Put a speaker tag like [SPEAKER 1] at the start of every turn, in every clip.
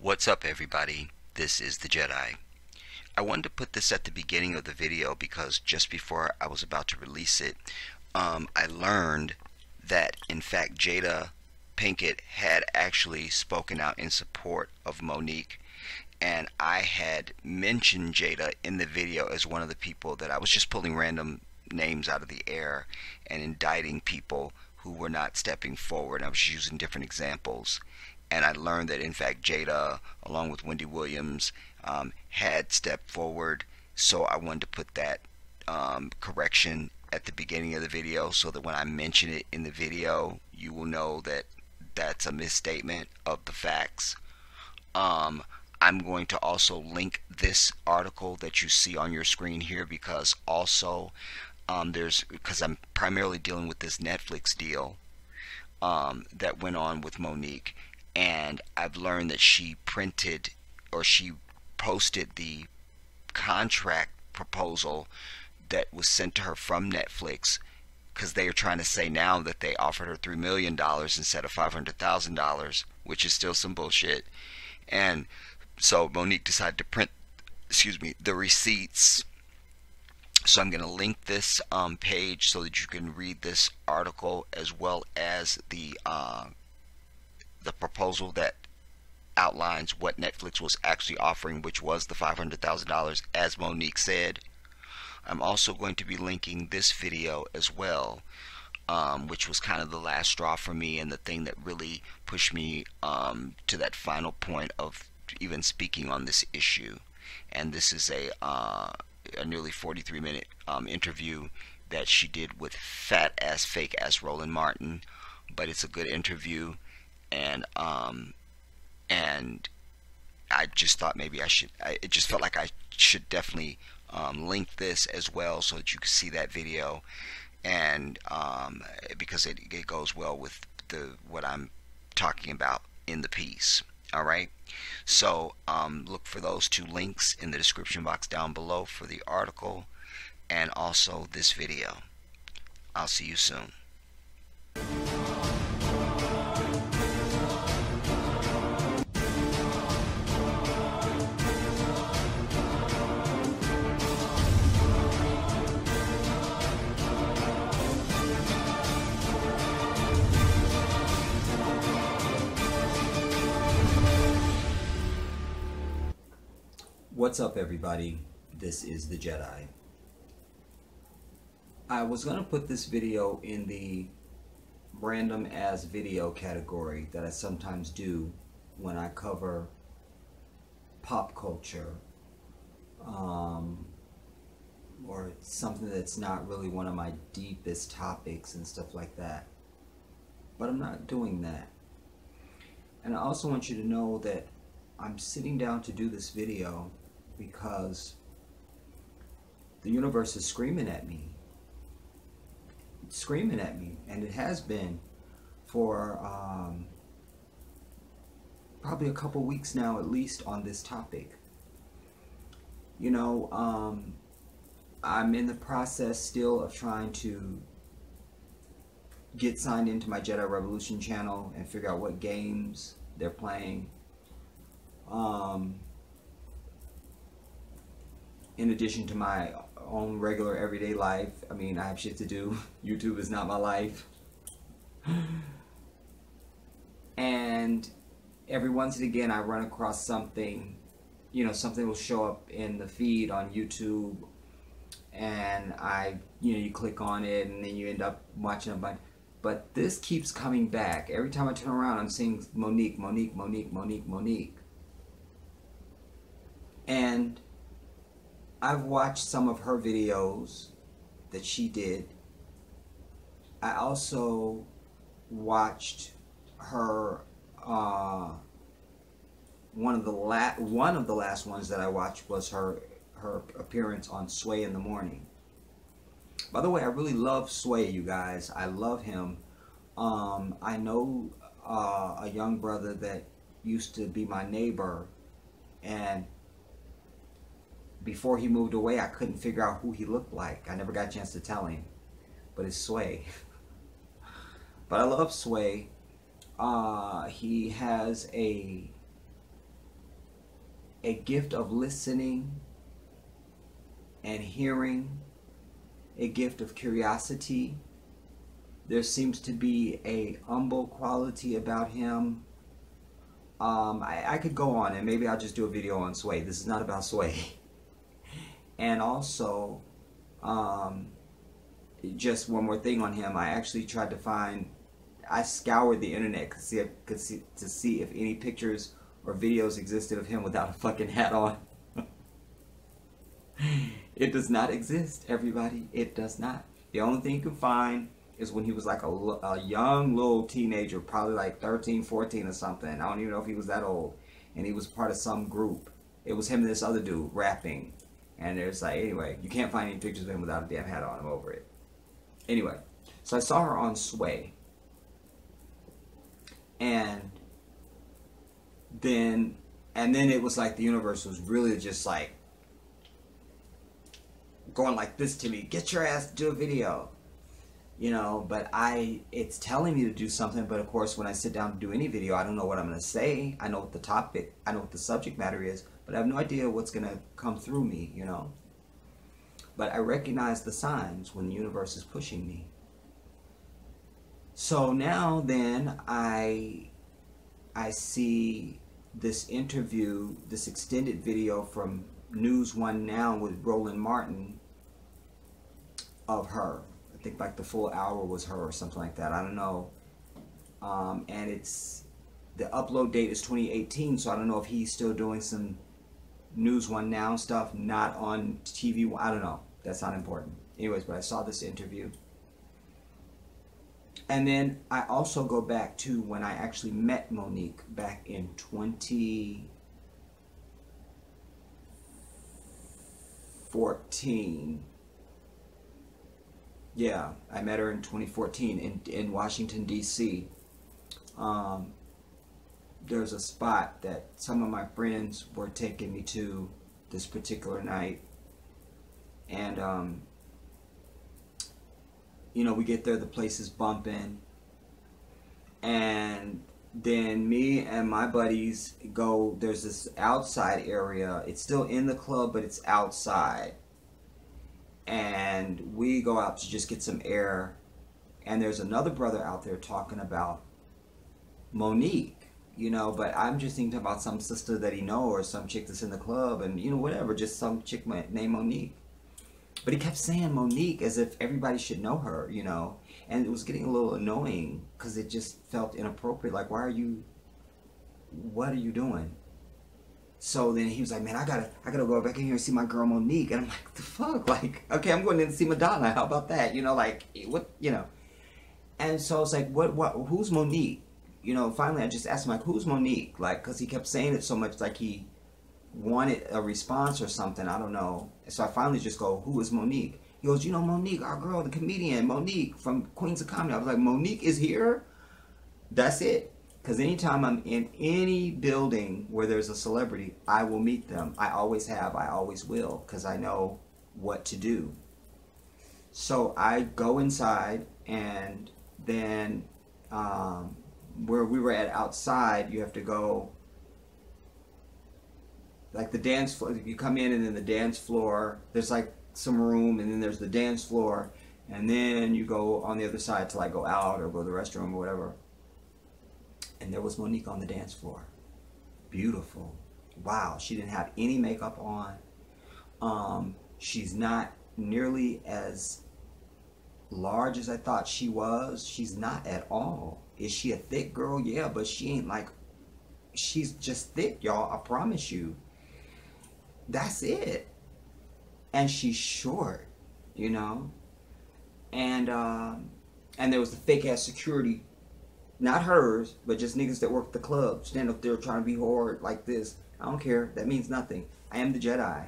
[SPEAKER 1] What's up, everybody? This is the Jedi. I wanted to put this at the beginning of the video because just before I was about to release it, I learned that in fact Jada Pinkett had actually spoken out in support of Monique, and I had mentioned Jada in the video as one of the people that I was just pulling random names out of the air and indicting people who were not stepping forward. I was using different examples, and I learned that in fact Jada, along with Wendy Williams, had stepped forward. So I wanted to put that correction at the beginning of the video so that when I mention it in the video, you will know that that's a misstatement of the facts. I'm going to also link this article that you see on your screen here because also because I'm primarily dealing with this Netflix deal that went on with Monique, and I've learned that she printed or she posted the contract proposal that was sent to her from Netflix, because they are trying to say now that they offered her $3 million instead of $500,000, which is still some bullshit. And so Monique decided to print, the receipts. So I'm going to link this page so that you can read this article as well as the proposal that outlines what Netflix was actually offering, which was the $500,000 as Monique said. I'm also going to be linking this video as well, which was kind of the last straw for me and the thing that really pushed me to that final point of even speaking on this issue. And this is a nearly 43-minute interview that she did with fat ass fake ass Roland Martin, but it's a good interview, and I just thought maybe it just felt like I should definitely link this as well so that you can see that video, and because it goes well with what I'm talking about in the piece. Alright, so look for those two links in the description box down below for the article and also this video. I'll see you soon.
[SPEAKER 2] What's up, everybody? This is the Jedi. I was going to put this video in the random as video category that I sometimes do when I cover pop culture or something that's not really one of my deepest topics and stuff like that. But I'm not doing that. And I also want you to know that I'm sitting down to do this video because the universe is screaming at me. It's screaming at me, and it has been for probably a couple weeks now at least on this topic. You know, I'm in the process still of trying to get signed into my Jedi Revolution channel and figure out what games they're playing. In addition to my own regular everyday life, I mean, I have shit to do. YouTube is not my life. And every once and again, I run across something, you know, something will show up in the feed on YouTube, and you click on it, and then you end up watching a bunch. But this keeps coming back. Every time I turn around, I'm seeing Monique, Monique, Monique, Monique, Monique. And I've watched some of her videos that she did. I also watched her one of the last ones that I watched was her appearance on Sway in the Morning. By the way, I really love Sway, you guys. I love him. I know a young brother that used to be my neighbor, and before he moved away, I couldn't figure out who he looked like. I never got a chance to tell him, but it's Sway. But I love Sway. He has a a gift of listening and hearing, a gift of curiosity. There seems to be a humble quality about him. I could go on, and maybe I'll just do a video on Sway. This is not about Sway. And also, just one more thing on him. I actually tried to find, I scoured the internet to see if any pictures or videos existed of him without a fucking hat on. It does not exist, everybody. It does not. The only thing you can find is when he was like a young little teenager, probably like 13, 14 or something. I don't even know if he was that old. And he was part of some group. It was him and this other dude rapping. And there's like, anyway, you can't find any pictures of him without a damn hat on him over it. Anyway, so I saw her on Sway. And then it was like the universe was really just like going like this to me. Get your ass to do a video. You know, but it's telling me to do something, but of course when I sit down to do any video, I don't know what I'm going to say. I know what the topic, I know what the subject matter is, but I have no idea what's going to come through me, you know. But I recognize the signs when the universe is pushing me. So now then I see this interview, this extended video from News One Now with Roland Martin of her. I think like the full hour was her or something like that. I don't know. And it's, the upload date is 2018, so I don't know if he's still doing some News One Now stuff, not on TV. I don't know. That's not important. Anyways, but I saw this interview. And then I also go back to when I actually met Monique back in 2014. Yeah, I met her in 2014 in Washington, D.C. There's a spot that some of my friends were taking me to this particular night. And, you know, we get there, the place is bumping. And then me and my buddies go, there's this outside area. It's still in the club, but it's outside. And we go out to just get some air, and there's another brother out there talking about Monique, you know, but I'm just thinking about some sister that he know, or some chick that's in the club, and you know, whatever, just some chick named Monique. But he kept saying Monique as if everybody should know her, you know, and it was getting a little annoying because it just felt inappropriate. Like, what are you doing? So then he was like, man, I gotta go back in here and see my girl Monique. And I'm like, the fuck? Like, okay, I'm going in to see Madonna. How about that? You know, like, what, you know? And so it's like, who's Monique? You know, finally I just asked him, like, who's Monique? Like, because he kept saying it so much, like he wanted a response or something. I don't know. So I finally just go, who is Monique? He goes, you know, Monique, our girl, the comedian, Monique from Queens of Comedy. I was like, Monique is here? That's it. Because anytime I'm in any building where there's a celebrity, I will meet them. I always have. I always will. Because I know what to do. So I go inside, and then where we were at outside, you have to go, like the dance floor. You come in, and then the dance floor, there's like some room, and then there's the dance floor. And then you go on the other side to like go out or go to the restroom or whatever. And there was Monique on the dance floor. Beautiful. Wow, she didn't have any makeup on. She's not nearly as large as I thought she was. She's not at all. Is she a thick girl? Yeah, but she ain't like, she's just thick, y'all. I promise you. That's it. And she's short, you know. And there was the fake ass security. Not hers, but just niggas that work the club. Stand up there trying to be hard like this. I don't care. That means nothing. I am the Jedi.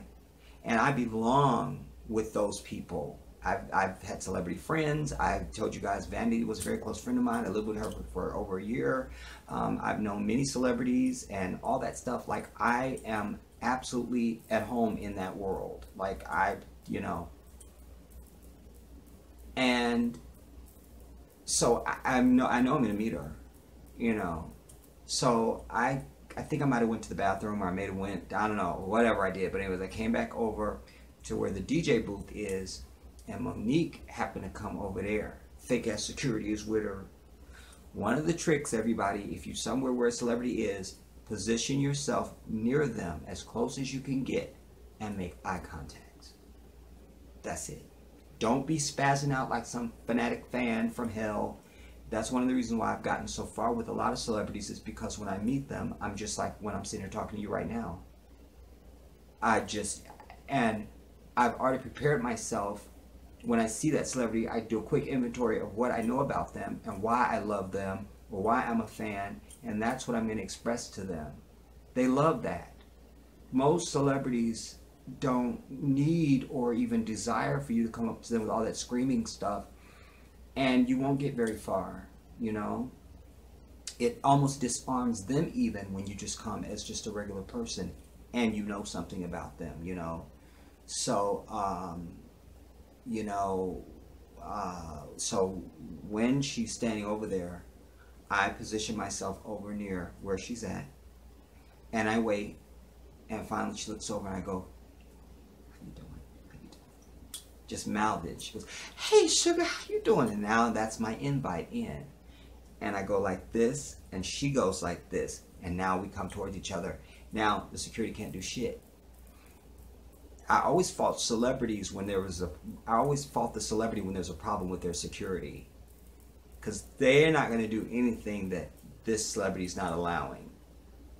[SPEAKER 2] And I belong with those people. I've had celebrity friends. I've told you guys Vandy was a very close friend of mine. I lived with her for over a year. I've known many celebrities and all that stuff. Like, I am absolutely at home in that world. Like, you know. And so I know I'm gonna meet her, you know. So I I think I might have went to the bathroom, or I may have went, I don't know, whatever I did. But anyways, I came back over to where the DJ booth is, and Monique happened to come over there. Fake ass security is with her. One of the tricks, everybody, if you're somewhere where a celebrity is, position yourself near them as close as you can get and make eye contact. That's it. Don't be spazzing out like some fanatic fan from hell. That's one of the reasons why I've gotten so far with a lot of celebrities, is because when I meet them, I'm just like when I'm sitting here talking to you right now. And I've already prepared myself. When I see that celebrity, I do a quick inventory of what I know about them and why I love them or why I'm a fan, and that's what I'm going to express to them. They love that. Most celebrities don't need or even desire for you to come up to them with all that screaming stuff, and you won't get very far, you know. It almost disarms them even when you just come as just a regular person and you know something about them, you know. So so when she's standing over there, I position myself over near where she's at, and I wait, and finally she looks over and I go, how you doing? How you doing? Just mouthed it. She goes, hey sugar, how you doing? And now that's my invite in. And I go like this, and she goes like this, and now we come towards each other. Now the security can't do shit. I always fault celebrities when I always fault the celebrity when there's a problem with their security, because they're not going to do anything that this celebrity is not allowing.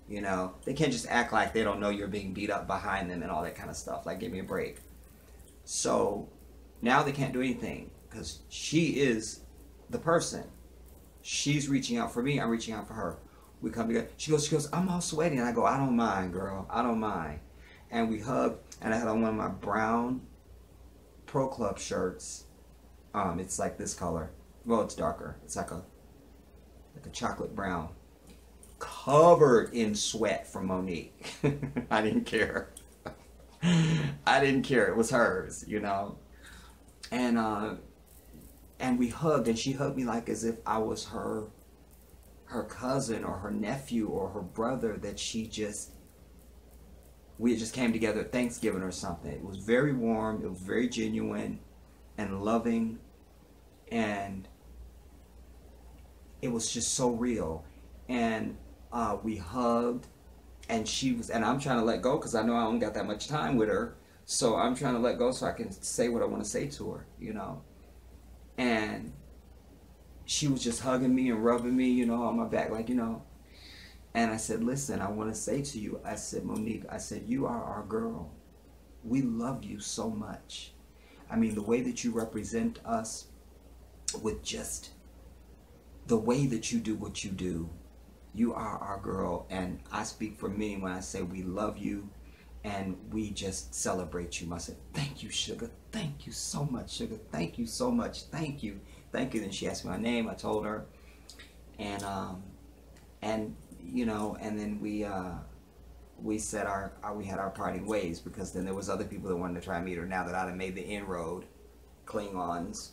[SPEAKER 2] You know, they can't just act like they don't know you're being beat up behind them and all that kind of stuff. Like, give me a break. So now they can't do anything because she is the person. She's reaching out for me. I'm reaching out for her. We come together. She goes, I'm all sweaty. And I go, I don't mind, girl. I don't mind. And we hug. And I had on one of my brown Pro Club shirts. It's like this color. Well, it's darker. It's like a chocolate brown. Covered in sweat from Monique. I didn't care. I didn't care. It was hers, you know. And we hugged, and she hugged me like as if I was her cousin or her nephew or her brother, that we just came together at Thanksgiving or something. It was very warm, it was very genuine and loving, and it was just so real. And we hugged, and I'm trying to let go because I know I don't got that much time with her, so I'm trying to let go so I can say what I want to say to her, you know. And she was just hugging me and rubbing me, you know, on my back, like, you know. And I said, listen, I want to say to you, I said, Monique, I said, you are our girl. We love you so much. I mean, the way that you represent us with just the way that you do what you do, you are our girl. And I speak for me when I say we love you and we just celebrate you. I said, thank you, sugar. Thank you so much, sugar. Thank you so much. Thank you. Thank you. Then she asked me my name. I told her. And you know, and then we said we had our parting ways, because then there was other people that wanted to try and meet her now that I'd have made the inroad. Klingons.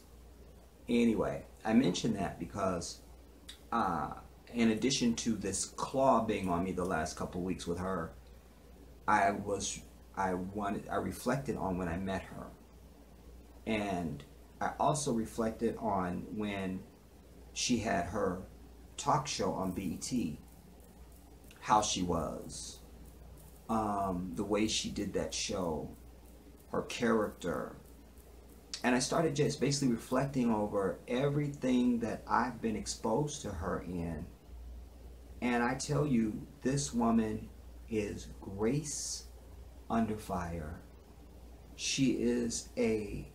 [SPEAKER 2] Anyway, I mentioned that because in addition to this claw being on me the last couple of weeks with her, I reflected on when I met her. And I also reflected on when she had her talk show on BET, how she was, the way she did that show, her character. And I started just basically reflecting over everything that I've been exposed to her in. And I tell you, this woman is grace under fire. She is I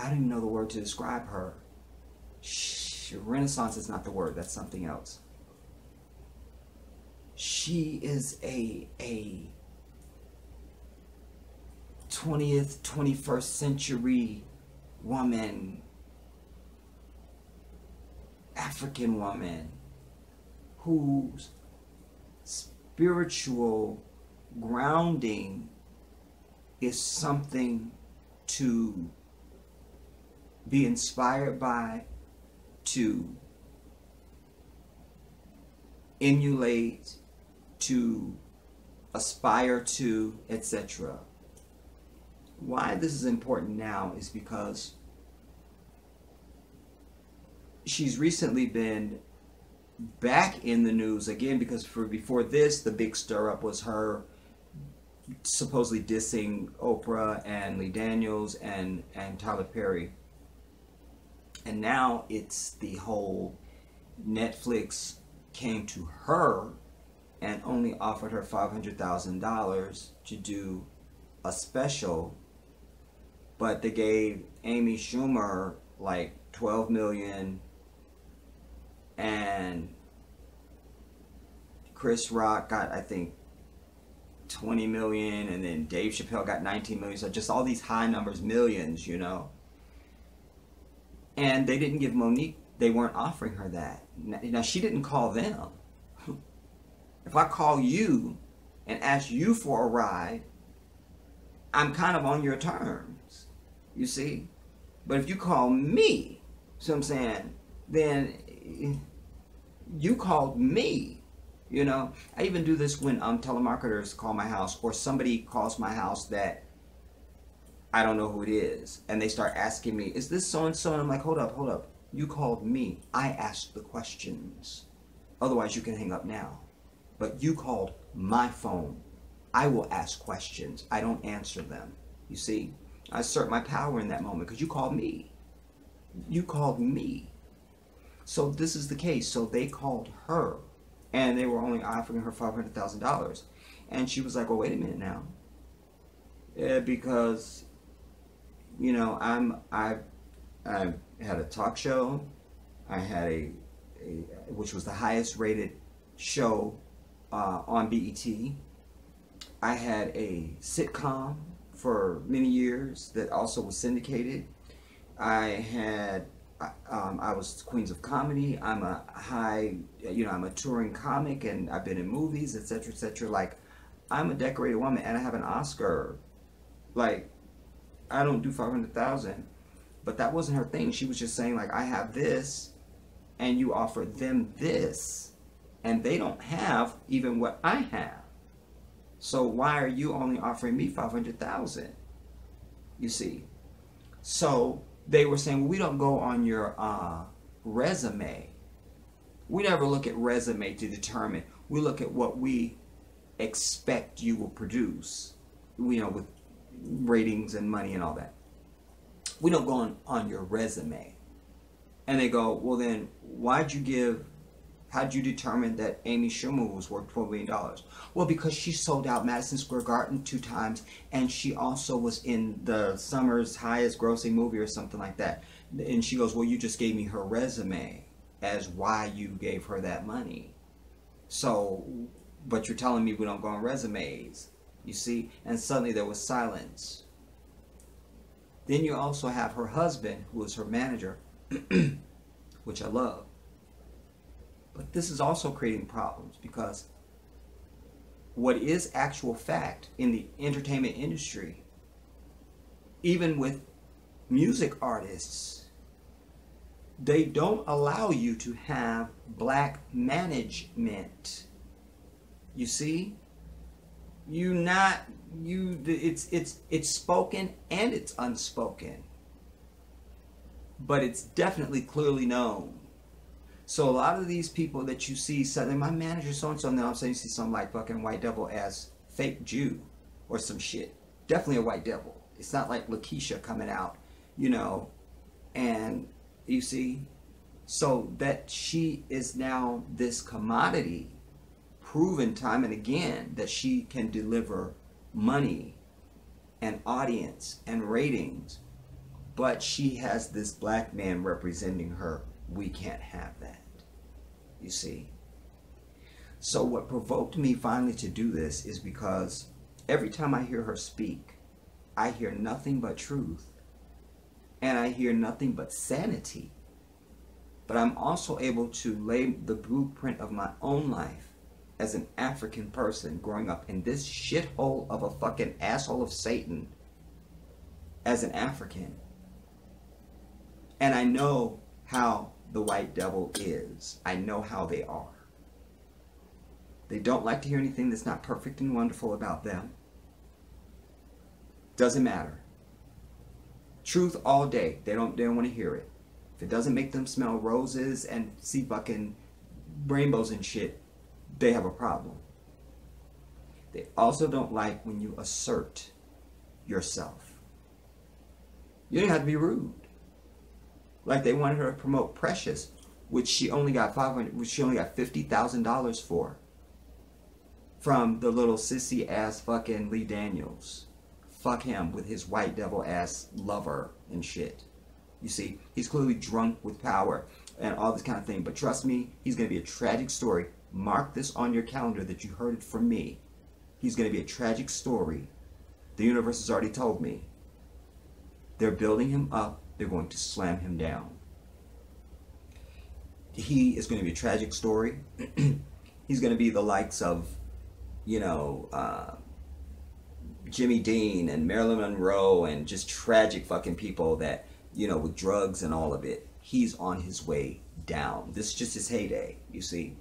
[SPEAKER 2] don't even know the word to describe her. Renaissance is not the word, that's something else. She is a 20th, 21st century woman, African woman, whose spiritual grounding is something to be inspired by, to emulate, to aspire to, etc. Why this is important now is because she's recently been back in the news again, because before this, the big stir up was her supposedly dissing Oprah and Lee Daniels and Tyler Perry. And now it's the whole Netflix came to her and only offered her $500,000 to do a special, but they gave Amy Schumer like $12 million, and Chris Rock got, I think, 20 million, and then Dave Chappelle got 19 million. So just all these high numbers, millions, you know. And they didn't give Monique, they weren't offering her that. Now she didn't call them. If I call you and ask you for a ride, I'm kind of on your terms, you see. But if you call me, see what I'm saying, then you called me, you know. I even do this when telemarketers call my house, or somebody calls my house that I don't know who it is, and they start asking me, is this so-and-so? And I'm like, hold up. You called me. I asked the questions. Otherwise, you can hang up now. But you called my phone. I will ask questions. I don't answer them. You see? I assert my power in that moment because you called me. You called me. So this is the case. So they called her, and they were only offering her $500,000. And she was like, well, wait a minute now. Because, you know, I had a talk show. I had which was the highest rated show on BET. I had a sitcom for many years that also was syndicated. I was Queens of Comedy. I'm I'm a touring comic, and I've been in movies, etc., etc. Like, I'm a decorated woman, and I have an Oscar. Like, I don't do 500,000, but that wasn't her thing. She was just saying, like, I have this, and you offer them this, and they don't have even what I have. So why are you only offering me 500,000? You see. So they were saying, well, we don't go on your resume. We never look at resume to determine. We look at what we expect you will produce, you know, with ratings and money and all that. We don't go on your resume. And they go, well, then how'd you determine that Amy Schumer was worth $12 million? Well, because she sold out Madison Square Garden 2 times, and she also was in the summer's highest grossing movie or something like that. And she goes, well, you just gave me her resume as why you gave her that money. So, but you're telling me we don't go on resumes, you see? And suddenly there was silence. Then you also have her husband, who is her manager, which I love. But this is also creating problems, because what is actual fact in the entertainment industry, even with music artists, they don't allow you to have black management. You see? It's spoken and it's unspoken. But it's definitely clearly known. So a lot of these people that you see, suddenly my manager so-and-so, now I'm saying you see some like fucking white devil as fake Jew or some shit. Definitely a white devil. It's not like Lakeisha coming out, you know, and you see, so that she is now this commodity, proven time and again that she can deliver money and audience and ratings, but she has this black man representing her. We can't have that, you see. So what provoked me finally to do this is because every time I hear her speak, I hear nothing but truth, and I hear nothing but sanity. But I'm also able to lay the blueprint of my own life as an African person growing up in this shithole of a fucking asshole of Satan as an African. And I know how the white devil is. I know how they are. They don't like to hear anything that's not perfect and wonderful about them. Doesn't matter. Truth all day. They don't want to hear it. If it doesn't make them smell roses and see fucking rainbows and shit, they have a problem. They also don't like when you assert yourself. You don't have to be rude. Like they wanted her to promote Precious, which she only got $50,000 for, from the little sissy ass fucking Lee Daniels. Fuck him with his white devil ass lover and shit. You see, he's clearly drunk with power and all this kind of thing. But trust me, he's going to be a tragic story. Mark this on your calendar that you heard it from me. He's going to be a tragic story. The universe has already told me. They're building him up. They're going to slam him down. He is going to be a tragic story. He's going to be the likes of, you know, Jimmy Dean and Marilyn Monroe and just tragic fucking people that, you know, with drugs and all of it. He's on his way down. This is just his heyday, you see.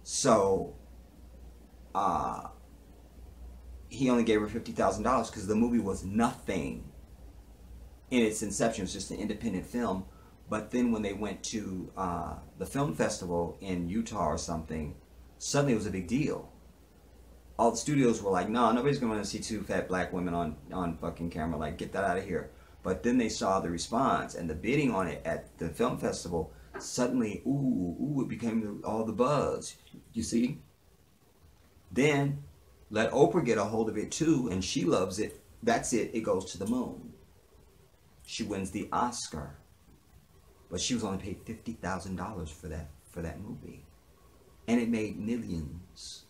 [SPEAKER 2] So, he only gave her $50,000 because the movie was nothing in its inception. It was just an independent film. But then when they went to the film festival in Utah or something, suddenly it was a big deal. All the studios were like, no, nobody's going to see two fat black women on fucking camera. Like, get that out of here. But then they saw the response and the bidding on it at the film festival. Suddenly, it became all the buzz. You see? Then let Oprah get a hold of it too, and she loves it. That's it. It goes to the moon. She wins the Oscar. But she was only paid $50,000 for that movie. And it made millions.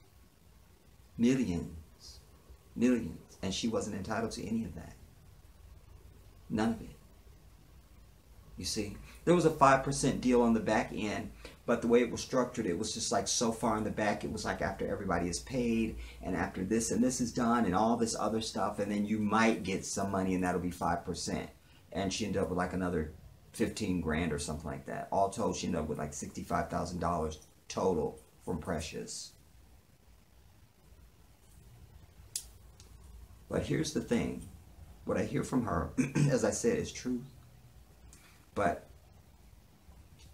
[SPEAKER 2] Millions. Millions. And she wasn't entitled to any of that. None of it. You see, there was a 5% deal on the back end, but the way it was structured, it was just like so far in the back, it was like after everybody is paid and after this and this is done and all this other stuff, and then you might get some money and that'll be 5%. And she ended up with like another 15 grand or something like that. All told, she ended up with like $65,000 total from Precious. But here's the thing. What I hear from her, as I said, is truth. But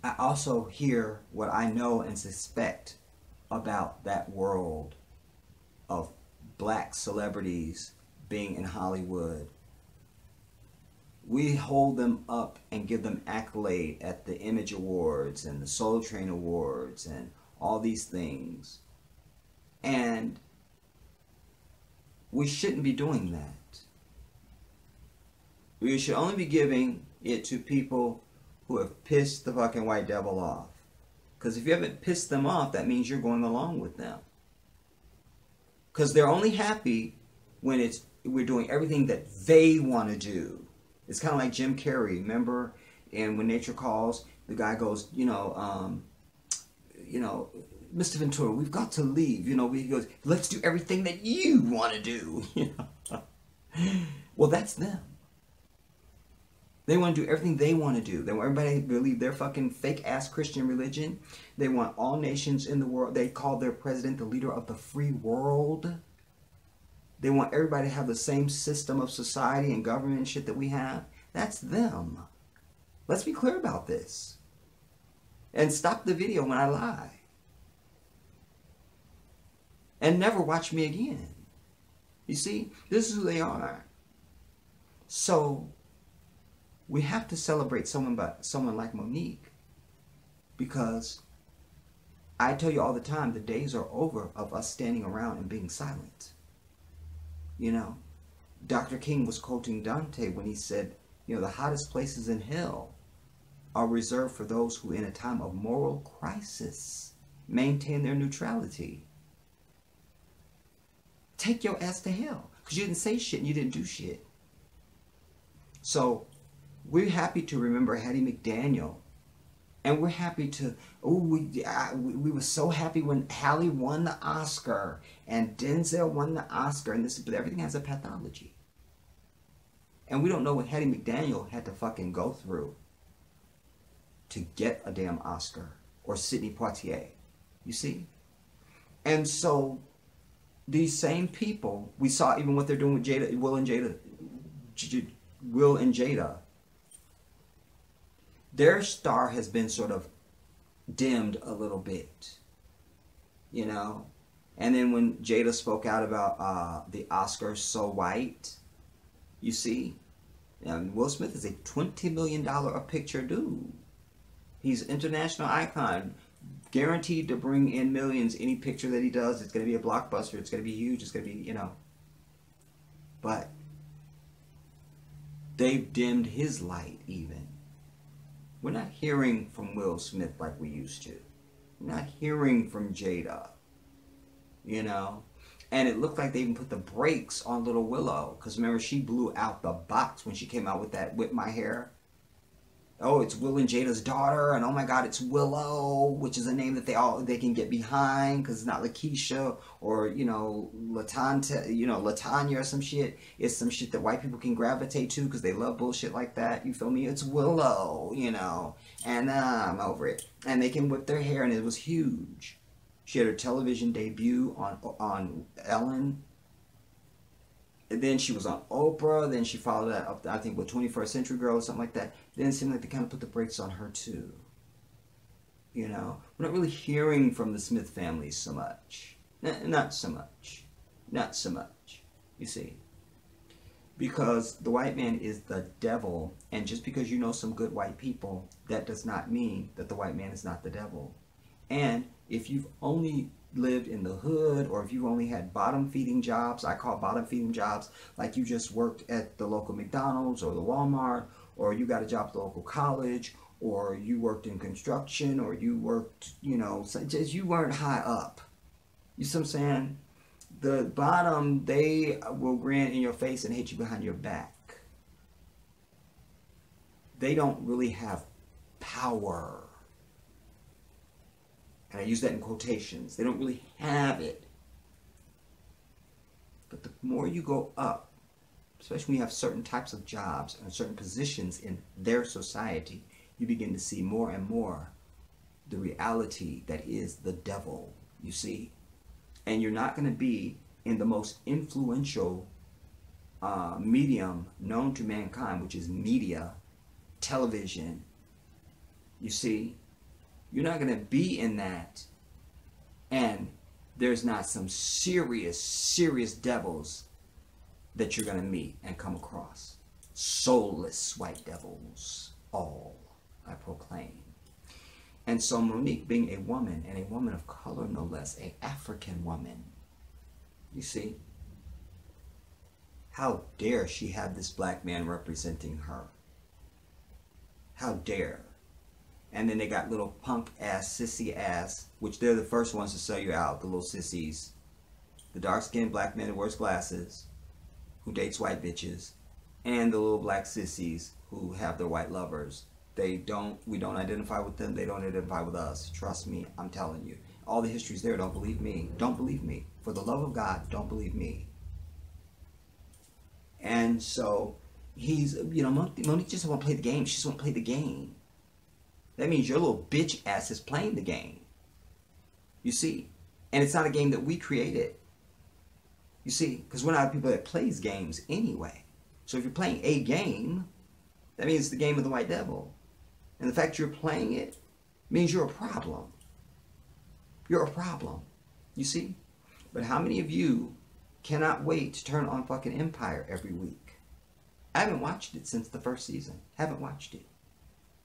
[SPEAKER 2] I also hear what I know and suspect about that world of black celebrities being in Hollywood. We hold them up and give them accolade at the Image Awards and the Soul Train Awards and all these things. And we shouldn't be doing that. We should only be giving it to people who have pissed the fucking white devil off. Because if you haven't pissed them off, that means you're going along with them. Because they're only happy when we're doing everything that they want to do. It's kind of like Jim Carrey, remember? And When Nature Calls, the guy goes, Mr. Ventura, we've got to leave. He goes, let's do everything that you want to do. Well, that's them. They want to do everything they want to do. They want everybody to believe their fucking fake-ass Christian religion. They want all nations in the world. They call their president the leader of the free world. They want everybody to have the same system of society and government and shit that we have. That's them. Let's be clear about this. And stop the video when I lie. And never watch me again. You see, this is who they are. So we have to celebrate someone like Monique, because I tell you all the time, the days are over of us standing around and being silent. Dr. King was quoting Dante when he said, the hottest places in hell are reserved for those who in a time of moral crisis maintain their neutrality. Take your ass to hell, because you didn't say shit and you didn't do shit. So we're happy to remember Hattie McDaniel. And we're happy to, we were so happy when Halle won the Oscar and Denzel won the Oscar, and but everything has a pathology. And we don't know what Hattie McDaniel had to fucking go through to get a damn Oscar, or Sidney Poitier. You see? And so these same people, we saw even what they're doing with Jada, Will and Jada. Their star has been sort of dimmed a little bit, you know? And then when Jada spoke out about the Oscars so white, you see, Will Smith is a $20 million a picture dude. He's an international icon, guaranteed to bring in millions. Any picture that he does, it's going to be a blockbuster. It's going to be huge. It's going to be, you know. But they've dimmed his light even. We're not hearing from Will Smith like we used to. We're not hearing from Jada, you know. And it looked like they even put the brakes on little Willow. Because remember, she blew out the box when she came out with that Whip My Hair. Oh, it's Will and Jada's daughter, and oh my God, it's Willow, which is a name that they can get behind because it's not Lakeisha or, you know, Latanya or some shit. It's some shit that white people can gravitate to because they love bullshit like that. You feel me? It's Willow, you know, and I'm over it. And they can whip their hair, and it was huge. She had her television debut on Ellen. And then she was on Oprah. Then she followed that up, I think, with 21st Century Girl or something like that. Then it seemed like they kind of put the brakes on her, too. You know? We're not really hearing from the Smith family so much. Not so much. Not so much. You see? Because the white man is the devil. And just because you know some good white people, that does not mean that the white man is not the devil. And if you've only lived in the hood, or if you've only had bottom feeding jobs, I call bottom feeding jobs, like you just worked at the local McDonald's or the Walmart, or you got a job at the local college, or you worked in construction, or you worked, you know, just you weren't high up. You see what I'm saying? The bottom, they will grin in your face and hate you behind your back. They don't really have power. And I use that in quotations. They don't really have it. But the more you go up, especially when you have certain types of jobs and certain positions in their society, you begin to see more and more the reality that is the devil, you see. And you're not going to be in the most influential medium known to mankind, which is media, television, you see. You're not going to be in that, and there's not some serious, serious devils that you're going to meet and come across. Soulless white devils, all, I proclaim. And so Monique, being a woman, and a woman of color no less, an African woman, you see, how dare she have this black man representing her? How dare? And then they got little punk ass, sissy ass, which they're the first ones to sell you out, the little sissies. The dark skinned black man who wears glasses, who dates white bitches, and the little black sissies who have their white lovers. We don't identify with them, they don't identify with us. Trust me, I'm telling you. All the history's there, don't believe me. Don't believe me. For the love of God, don't believe me. And so, he's, you know, Monique just won't play the game. She just won't play the game. That means your little bitch ass is playing the game. You see? And it's not a game that we created. You see? Because we're not people that plays games anyway. So if you're playing a game, that means it's the game of the white devil. And the fact you're playing it means you're a problem. You're a problem. You see? But how many of you cannot wait to turn on fucking Empire every week? I haven't watched it since the first season. Haven't watched it.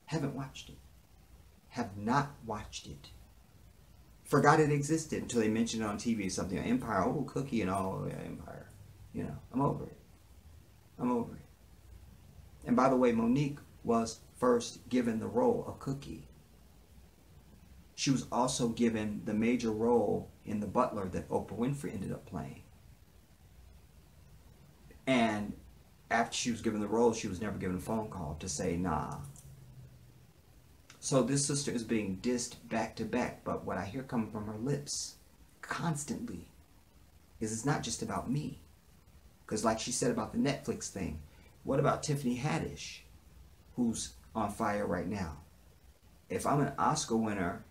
[SPEAKER 2] Haven't watched it. Have not watched it. Forgot it existed until they mentioned it on TV. Something like Empire, oh, Cookie and all, yeah, Empire. You know, I'm over it. I'm over it. And by the way, Monique was first given the role of Cookie. She was also given the major role in The Butler that Oprah Winfrey ended up playing. And after she was given the role, she was never given a phone call to say, nah. So this sister is being dissed back to back, but what I hear coming from her lips constantly is it's not just about me. Because like she said about the Netflix thing, What about Tiffany Haddish, who's on fire right now? If I'm an Oscar winner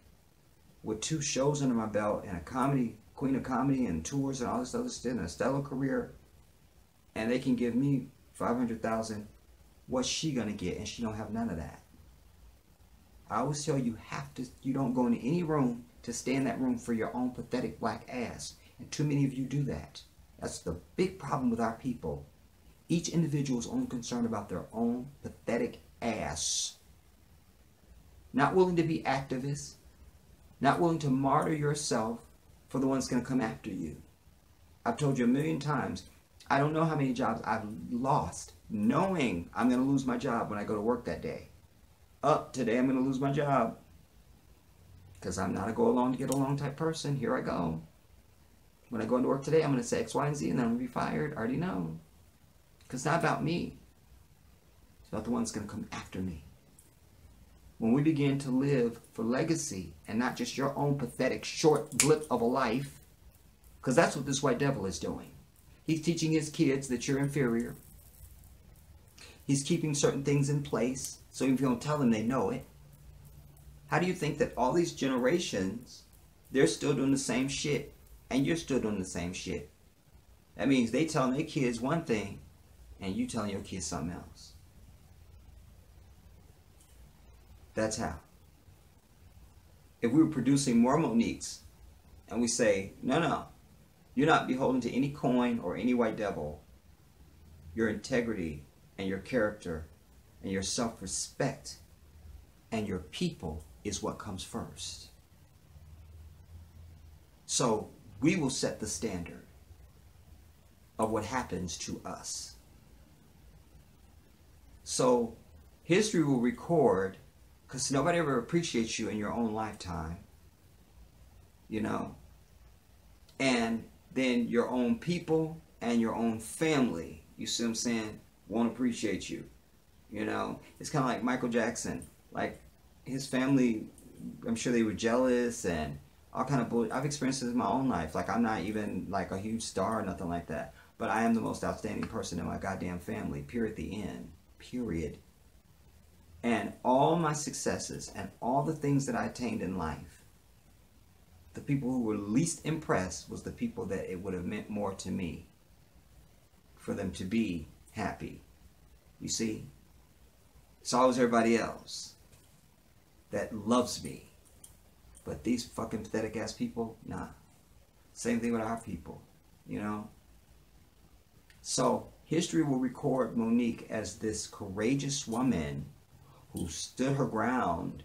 [SPEAKER 2] with 2 shows under my belt and a comedy, queen of comedy and tours and all this other stuff and a stellar career, and they can give me $500,000, what's she gonna get? And she don't have none of that. I always tell you, you don't go into any room to stay in that room for your own pathetic black ass. And too many of you do that. That's the big problem with our people. Each individual is only concerned about their own pathetic ass. Not willing to be activists. Not willing to martyr yourself for the ones going to come after you. I've told you a million times, I don't know how many jobs I've lost knowing I'm going to lose my job when I go to work that day. Today I'm going to lose my job because I'm not a go along to get along type person. Here I go. When I go into work today, I'm going to say X, Y, and Z, and then I'm going to be fired. I already know. Because it's not about me. It's about the ones going to come after me. When we begin to live for legacy and not just your own pathetic short blip of a life, because that's what this white devil is doing. He's teaching his kids that you're inferior. He's keeping certain things in place, so if you don't tell them, they know it. How do you think that all these generations, they're still doing the same shit, and you're still doing the same shit? That means they telling their kids one thing, and you telling your kids something else. That's how. If we were producing more Moniques, and we say, no, you're not beholden to any coin or any white devil. Your integrity and your character and your self-respect and your people is what comes first. So we will set the standard of what happens to us. So history will record, because nobody ever appreciates you in your own lifetime, you know, and then your own people and your own family, you see what I'm saying, won't appreciate you. You know, it's kind of like Michael Jackson. Like, his family, I'm sure they were jealous and all kind of bullshit. I've experienced this in my own life. Like, I'm not even like a huge star or nothing like that, but I am the most outstanding person in my goddamn family, period, the end, period. And all my successes and all the things that I attained in life, the people who were least impressed was the people that it would have meant more to me for them to be happy. You see? It's always everybody else that loves me. But these fucking pathetic ass people, nah. Same thing with our people, you know? So history will record Monique as this courageous woman who stood her ground,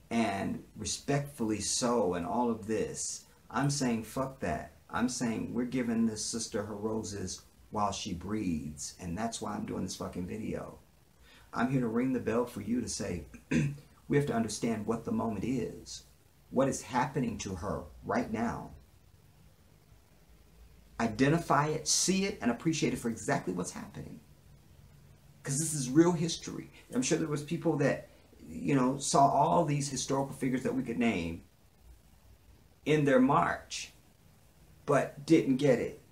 [SPEAKER 2] and respectfully so, and all of this. I'm saying fuck that. I'm saying we're giving this sister her roses while she breathes, and that's why I'm doing this fucking video. I'm here to ring the bell for you to say, we have to understand what the moment is, what is happening to her right now. Identify it, see it, and appreciate it for exactly what's happening. Because this is real history. I'm sure there was people that, you know, saw all these historical figures that we could name in their march, but didn't get it,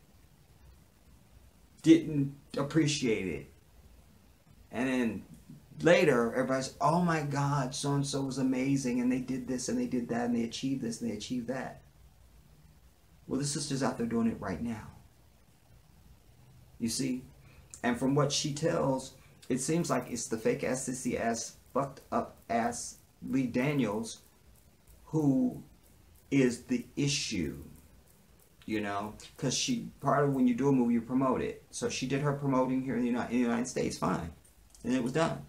[SPEAKER 2] didn't appreciate it. And then later, everybody's, oh my God, so-and-so was amazing, and they did this, and they did that, and they achieved this, and they achieved that. Well, the sister's out there doing it right now. You see? And from what she tells, it seems like it's the fake ass, sissy ass, fucked up ass Lee Daniels who is the issue, you know? Because she, part of when you do a movie, you promote it. So she did her promoting here in the United States, fine. And it was done.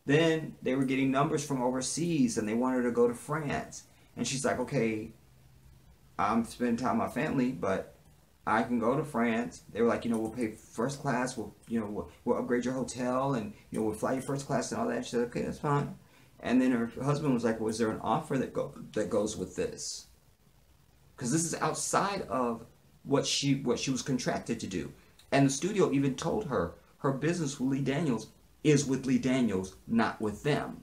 [SPEAKER 2] Then they were getting numbers from overseas and they wanted her to go to France. And she's like, okay, I'm spending time with my family, but I can go to France. They were like, you know, we'll pay first class. We'll upgrade your hotel, and you know, we'll fly you first class and all that. She said, okay, that's fine. And then her husband was like, well, is there an offer that goes with this? Because this is outside of what she was contracted to do. And the studio even told her her business with Lee Daniels is with Lee Daniels, not with them.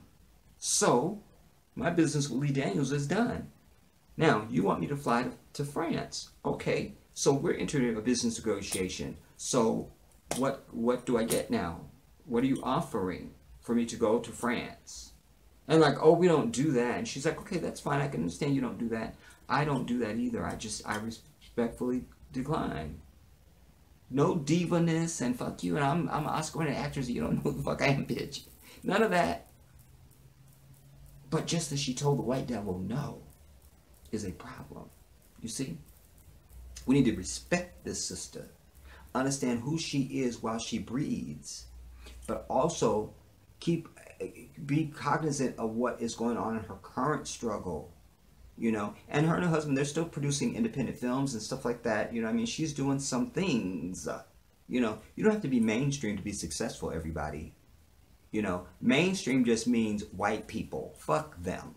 [SPEAKER 2] So my business with Lee Daniels is done. Now you want me to fly to France? Okay. So we're entering a business negotiation. So what do I get now? What are you offering for me to go to France? And like, oh, we don't do that. And she's like, okay, that's fine. I can understand you don't do that. I don't do that either. I respectfully decline. No diva-ness and fuck you and I'm an Oscar-winning actress and you don't know who the fuck I am, bitch. None of that. But just as she told the white devil no is a problem. You see? We need to respect this sister. Understand who she is while she breathes. But also be cognizant of what is going on in her current struggle. You know, and her husband, they're still producing independent films and stuff like that. You know, I mean, she's doing some things. You know, you don't have to be mainstream to be successful, everybody. You know, mainstream just means white people. Fuck them.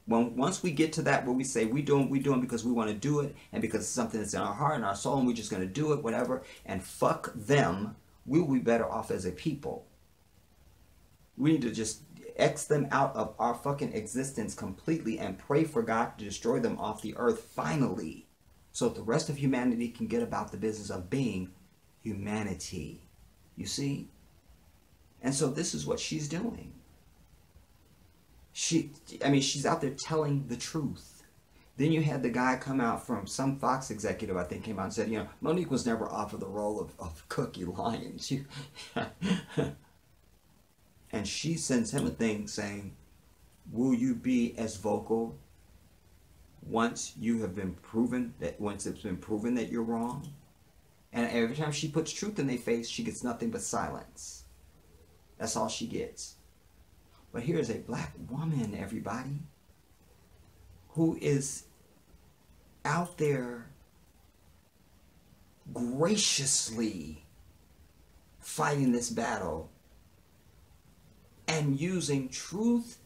[SPEAKER 2] Once we get to that where we say we doing because we want to do it and because it's something that's in our heart and our soul and we're just going to do it, whatever, and fuck them, we will be better off as a people. We need to just X them out of our fucking existence completely and pray for God to destroy them off the earth finally, so that the rest of humanity can get about the business of being humanity. You see? And so this is what she's doing. She's out there telling the truth. Then you had the guy come out from some Fox executive, I think, came out and said, you know, Monique was never offered the role of Cookie Lyons. And she sends him a thing saying, will you be as vocal once it's been proven that you're wrong? And every time she puts truth in their face, she gets nothing but silence. That's all she gets. But here's a black woman, everybody, who is out there graciously fighting this battle and using truth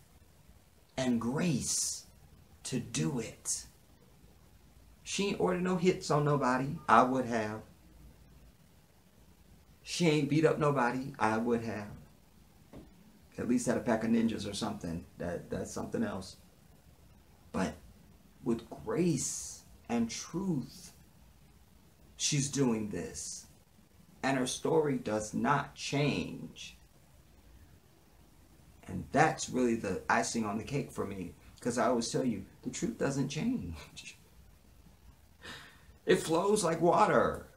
[SPEAKER 2] and grace to do it. She ain't ordered no hits on nobody. I would have. She ain't beat up nobody. I would have. At least had a pack of ninjas or something. That's something else. But with grace and truth, she's doing this. And her story does not change. And that's really the icing on the cake for me. Because I always tell you, the truth doesn't change. It flows like water.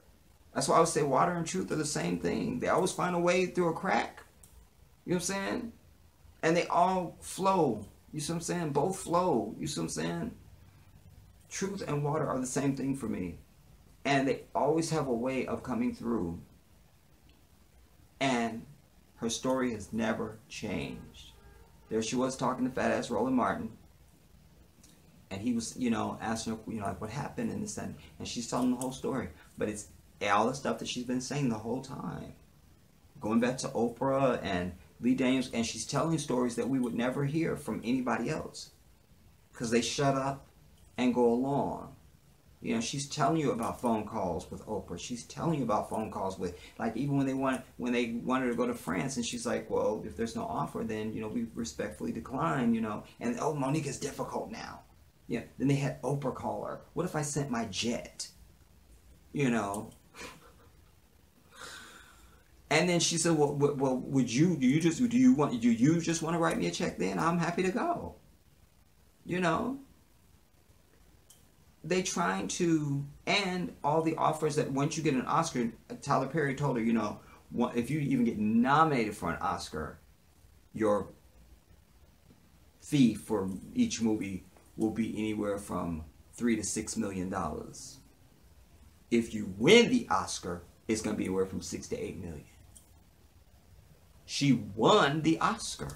[SPEAKER 2] That's why I would say water and truth are the same thing. They always find a way through a crack. You know what I'm saying? And they all flow. You see what I'm saying? Both flow. You see what I'm saying? Truth and water are the same thing for me. And they always have a way of coming through. And her story has never changed. There she was talking to fat ass Roland Martin. And he was, you know, asking her, you know, like what happened and this and she's telling the whole story. But it's all the stuff that she's been saying the whole time. Going back to Oprah and Lee Daniels, and she's telling stories that we would never hear from anybody else. Because they shut up and go along. You know, she's telling you about phone calls with Oprah. She's telling you about phone calls with, like, even when they wanted to go to France, and she's like, well, if there's no offer, then, you know, we respectfully decline, you know. And, oh, Monique is difficult now. Yeah, then they had Oprah call her. What if I sent my jet? You know. And then she said, well, do you just want to write me a check then? I'm happy to go. You know. They trying to, and all the offers that once you get an Oscar, Tyler Perry told her, you know, if you even get nominated for an Oscar, your fee for each movie will be anywhere from $3 to $6 million. If you win the Oscar, it's going to be anywhere from $6 to $8 million. She won the Oscar.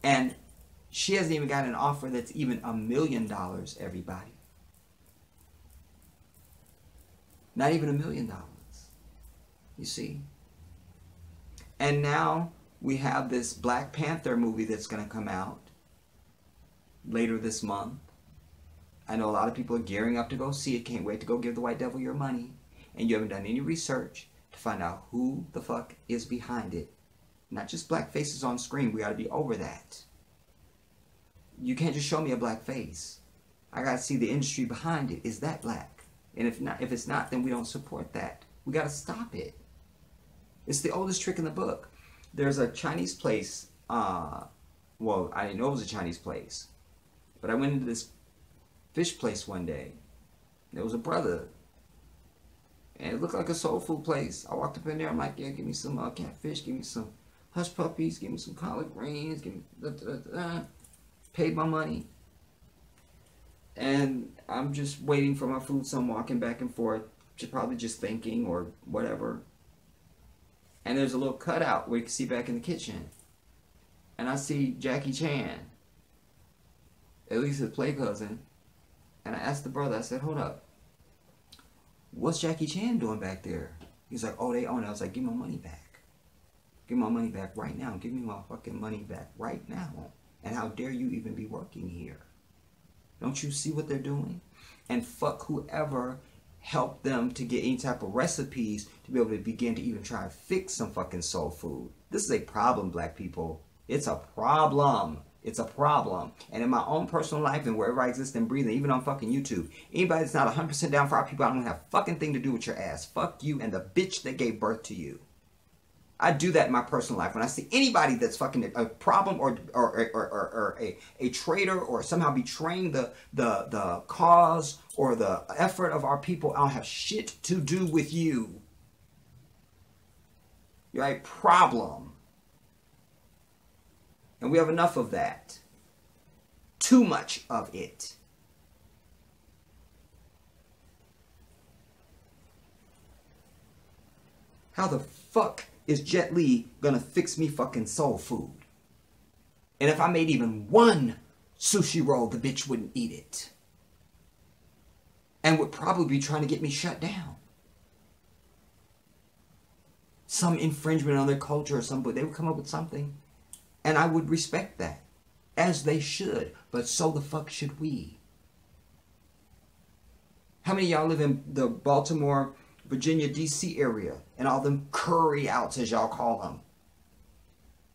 [SPEAKER 2] And she hasn't even got an offer that's even $1 million, everybody. Not even $1 million. You see? And now we have this Black Panther movie that's going to come out later this month. I know a lot of people are gearing up to go see it. Can't wait to go give the white devil your money. And you haven't done any research to find out who the fuck is behind it. Not just black faces on screen. We got to be over that. You can't just show me a black face. I gotta see the industry behind it. Is that black? And if it's not, then we don't support that. We gotta stop it. It's the oldest trick in the book. There's a Chinese place. Well, I didn't know it was a Chinese place, but I went into this fish place one day. There was a brother, and it looked like a soul food place. I walked up in there. I'm like, yeah, give me some catfish, give me some hush puppies, give me some collard greens, give me paid my money. And I'm just waiting for my food, so I'm walking back and forth, probably just thinking or whatever. And there's a little cutout where you can see back in the kitchen. And I see Jackie Chan, at least his play cousin. And I asked the brother, I said, hold up, what's Jackie Chan doing back there? He's like, oh, they own it. I was like, give me my money back. Give me my money back right now. Give me my fucking money back right now. And how dare you even be working here? Don't you see what they're doing? And fuck whoever helped them to get any type of recipes to be able to begin to even try to fix some fucking soul food. This is a problem, black people. It's a problem. It's a problem. And in my own personal life and wherever I exist and breathe, and even on fucking YouTube, anybody that's not 100% down for our people, I don't have a fucking thing to do with your ass. Fuck you and the bitch that gave birth to you. I do that in my personal life. When I see anybody that's fucking a problem or a traitor or somehow betraying the cause or the effort of our people, I don't have shit to do with you. You're a problem. And we have enough of that. Too much of it. How the fuck is Jet Li gonna fix me fucking soul food? And if I made even one sushi roll, the bitch wouldn't eat it. And would probably be trying to get me shut down. Some infringement on their culture or something. They would come up with something. And I would respect that. As they should. But so the fuck should we. How many of y'all live in the Baltimore, Virginia, D.C. area, and all them curry outs, as y'all call them?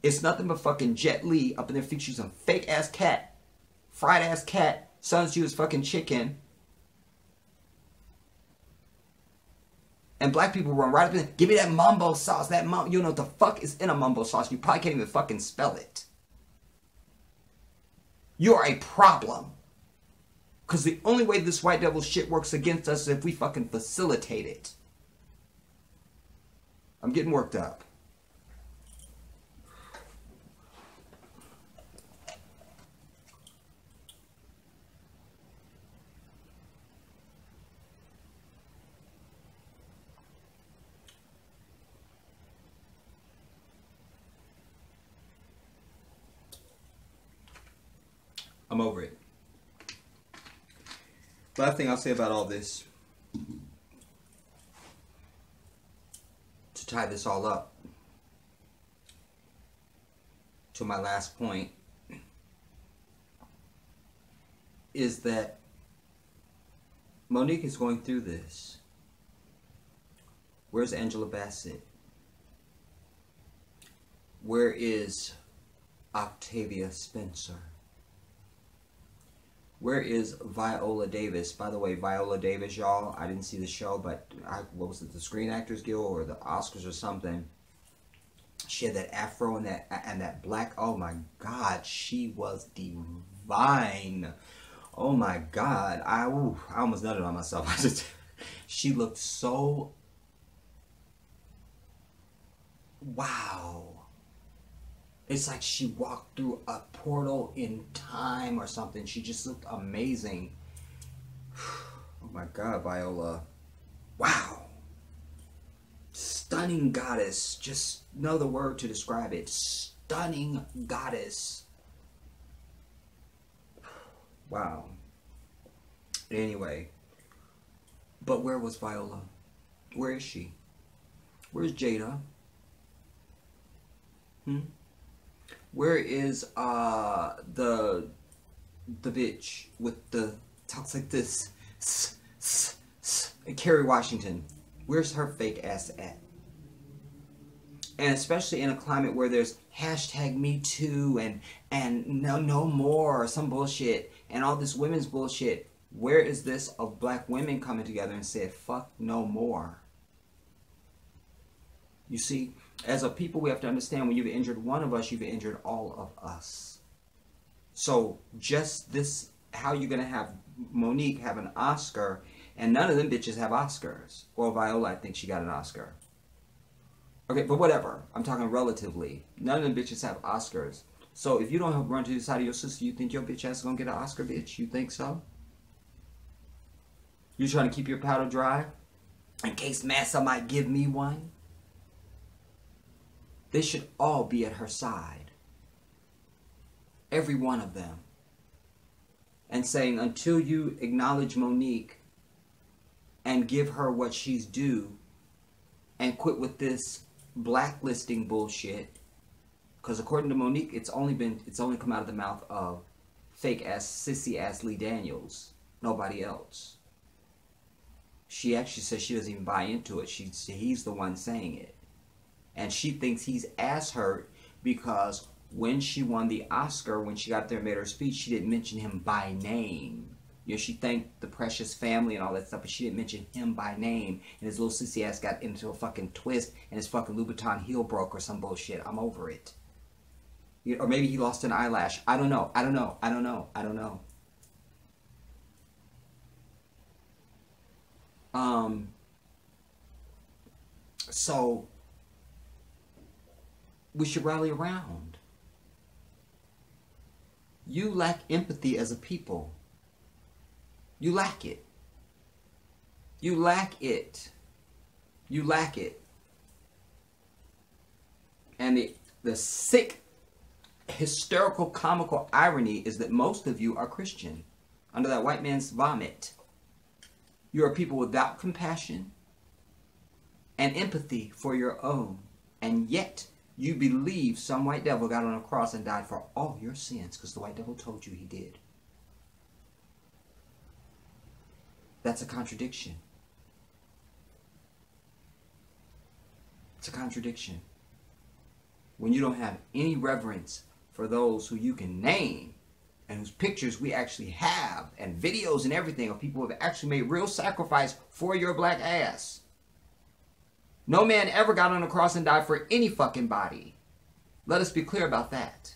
[SPEAKER 2] It's nothing but fucking Jet Li up in their feet. She's a fake ass cat, fried ass cat, sons you as fucking chicken, and black people run right up in. Give me that mumbo sauce. That you know what the fuck is in a mumbo sauce? You probably can't even fucking spell it. You are a problem. Because the only way this white devil shit works against us is if we fucking facilitate it. I'm getting worked up. I'm over it. Last thing I'll say about all this, to tie this all up to my last point, is that Monique is going through this. Where's Angela Bassett? Where is Octavia Spencer? Where is Viola Davis? By the way, Viola Davis, y'all, I didn't see the show, but what was it, the Screen Actors Guild or the Oscars or something? She had that afro and that black, oh my God, she was divine. Oh my God, I almost nutted on myself. She looked so, wow. It's like she walked through a portal in time or something. She just looked amazing. Oh my God, Viola. Wow. Stunning goddess. Just no other word to describe it. Stunning goddess. Wow. Anyway. But where was Viola? Where is she? Where's Jada? Where is the bitch with the talks like this? Kerry Washington. Where's her fake ass at? And especially in a climate where there's #MeToo and no more or some bullshit and all this women's bullshit. Where is this of black women coming together and said fuck no more? You see, as a people, we have to understand when you've injured one of us, you've injured all of us. So just this, how you going to have Monique have an Oscar, and none of them bitches have Oscars. Well, Viola, I think she got an Oscar. Okay, but whatever. I'm talking relatively. None of them bitches have Oscars. So if you don't run to the side of your sister, you think your bitch ass is going to get an Oscar, bitch? You think so? You trying to keep your powder dry? In case Massa might give me one? They should all be at her side. Every one of them. And saying, until you acknowledge Monique and give her what she's due and quit with this blacklisting bullshit, because according to Monique, it's only come out of the mouth of fake ass, sissy ass Lee Daniels. Nobody else. She actually says she doesn't even buy into it. He's the one saying it. And she thinks he's ass hurt because when she won the Oscar, when she got there and made her speech, she didn't mention him by name. You know, she thanked the Precious family and all that stuff, but she didn't mention him by name. And his little sissy ass got into a fucking twist and his fucking Louboutin heel broke or some bullshit. I'm over it. Or maybe he lost an eyelash. I don't know. I don't know. I don't know. I don't know. So we should rally around. You lack empathy as a people. You lack it. You lack it. You lack it. And the sick, hysterical, comical irony is that most of you are Christian. Under that white man's vomit. You are people without compassion and empathy for your own. And yet, you believe some white devil got on a cross and died for all your sins because the white devil told you he did. That's a contradiction. It's a contradiction. When you don't have any reverence for those who you can name and whose pictures we actually have and videos and everything of people who have actually made real sacrifice for your black ass. No man ever got on a cross and died for any fucking body. Let us be clear about that.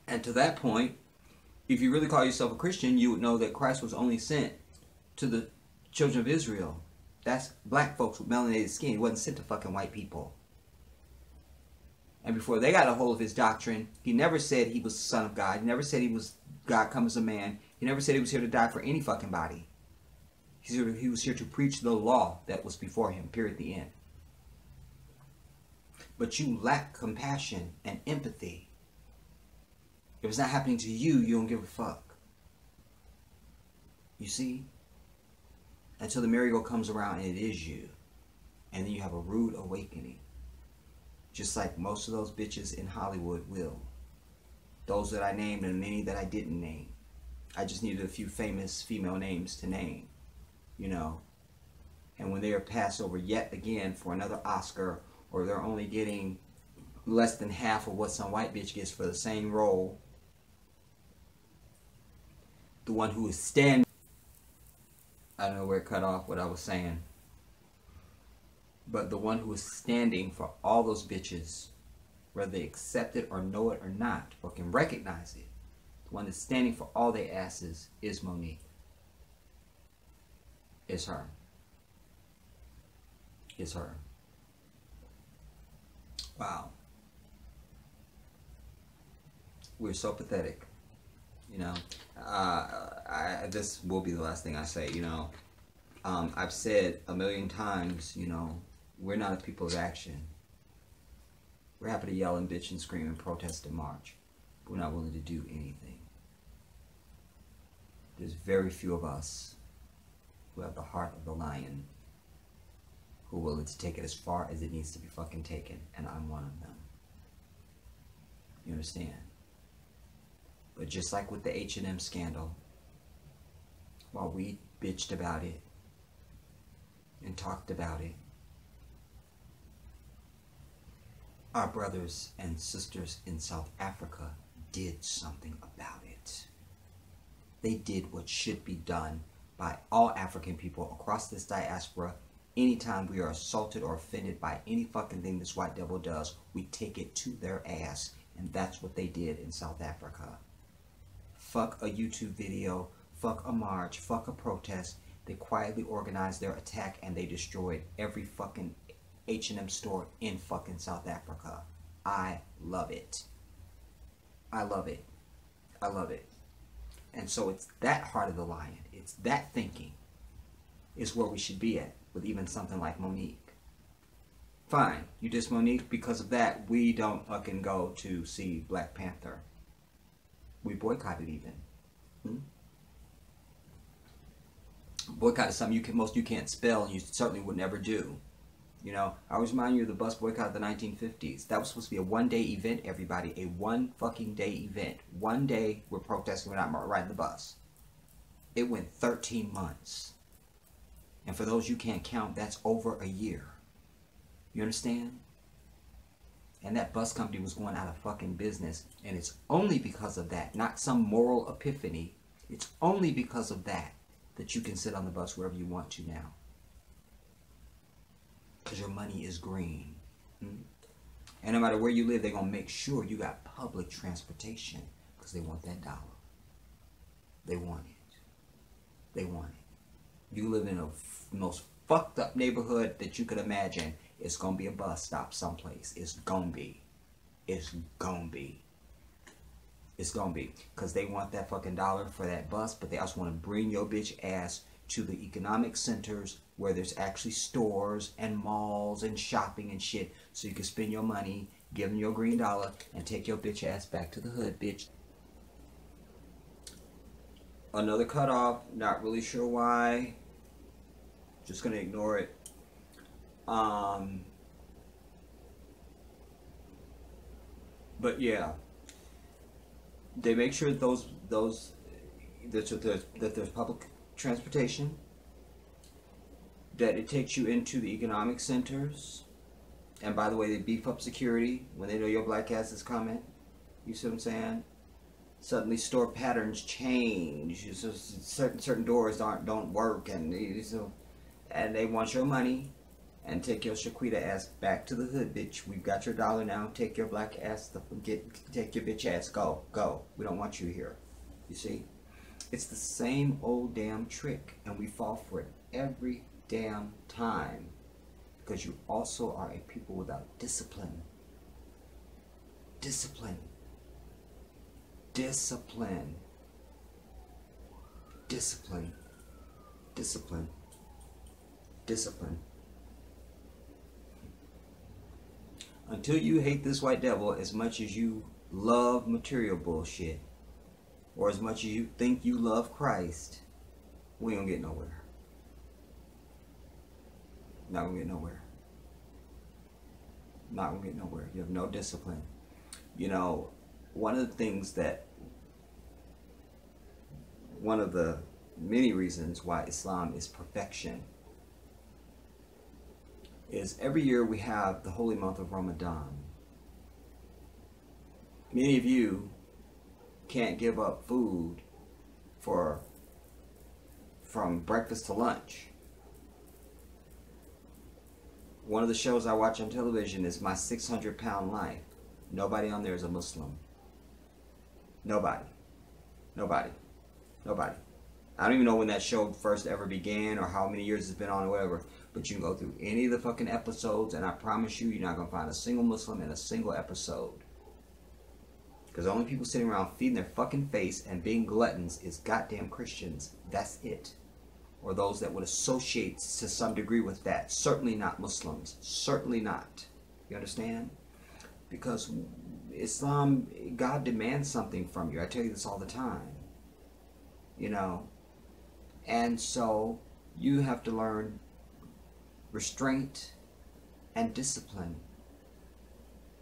[SPEAKER 2] And to that point, if you really call yourself a Christian, you would know that Christ was only sent to the children of Israel. That's black folks with melanated skin. He wasn't sent to fucking white people. And before they got a hold of his doctrine, he never said he was the Son of God. He never said he was God come as a man. He never said he was here to die for any fucking body. He was here to preach the law that was before him, period, the end. But you lack compassion and empathy. If it's not happening to you, you don't give a fuck. You see? Until the merry-go comes around and it is you. And then you have a rude awakening. Just like most of those bitches in Hollywood will. Those that I named and many that I didn't name. I just needed a few famous female names to name. You know. And when they are passed over yet again for another Oscar, or they're only getting less than half of what some white bitch gets for the same role, the one who is standing, I don't know where it cut off what I was saying, but the one who is standing for all those bitches, whether they accept it or know it or not, or can recognize it, the one that's standing for all their asses is Monique. It's her. It's her. Wow. We're so pathetic. You know, this will be the last thing I say, you know. I've said a million times, you know, we're not a people of action. We're happy to yell and bitch and scream and protest and march. But we're not willing to do anything. There's very few of us who have the heart of the lion, who are willing to take it as far as it needs to be fucking taken. And I'm one of them. You understand? But just like with the H&M scandal, while we bitched about it and talked about it, our brothers and sisters in South Africa did something about it. They did what should be done by all African people across this diaspora. Anytime we are assaulted or offended by any fucking thing this white devil does, we take it to their ass. And that's what they did in South Africa. Fuck a YouTube video, fuck a march, fuck a protest. They quietly organized their attack and they destroyed every fucking H&M store in fucking South Africa. I love it. I love it. I love it. And so it's that heart of the lion. It's that thinking is where we should be at with even something like Monique. Fine, you diss Monique. Because of that, we don't fucking go to see Black Panther. We boycotted even. Boycott is something most of you can't spell and you certainly would never do. You know, I always remind you of the bus boycott of the 1950s. That was supposed to be a one-day event, everybody. A one fucking day event. One day we're protesting, we're not riding the bus. It went 13 months. And for those you can't count, that's over a year. You understand? And that bus company was going out of fucking business. And it's only because of that, not some moral epiphany. It's only because of that that you can sit on the bus wherever you want to now. Because your money is green. And no matter where you live, they're going to make sure you got public transportation. Because they want that dollar. They want it. They want it. You live in the most fucked up neighborhood that you could imagine. It's going to be a bus stop someplace. It's going to be. It's going to be. It's going to be. Because they want that fucking dollar for that bus. But they also want to bring your bitch ass to the economic centers where there's actually stores and malls and shopping and shit, so you can spend your money, give them your green dollar, and take your bitch ass back to the hood, bitch. Another cutoff, not really sure why. Just gonna ignore it. But yeah, they make sure that there's public transportation, that it takes you into the economic centers, and by the way, they beef up security when they know your black ass is coming. You see what I'm saying? Suddenly store patterns change. Certain doors don't work, and they want your money and take your Shaquita ass back to the hood, bitch. We've got your dollar now. Take your black ass. Take your bitch ass. Go. We don't want you here. You see? It's the same old damn trick, and we fall for it every damn time, because you also are a people without discipline. Discipline. Discipline. Discipline. Discipline. Discipline. Until you hate this white devil as much as you love material bullshit, or as much as you think you love Christ, we ain't gonna get nowhere. Not gonna get nowhere. Not gonna get nowhere. You have no discipline. You know, one of the many reasons why Islam is perfection is every year we have the holy month of Ramadan. Many of you can't give up food from breakfast to lunch. One of the shows I watch on television is My 600-Pound Life. Nobody on there is a Muslim. Nobody. I don't even know when that show first ever began or how many years it's been on or whatever. But you can go through any of the fucking episodes and I promise you, you're not going to find a single Muslim in a single episode. Because the only people sitting around feeding their fucking face and being gluttons is goddamn Christians. That's it. Or those that would associate to some degree with that. Certainly not Muslims. Certainly not. You understand? Because Islam, God demands something from you. I tell you this all the time. You know? And so you have to learn restraint and discipline.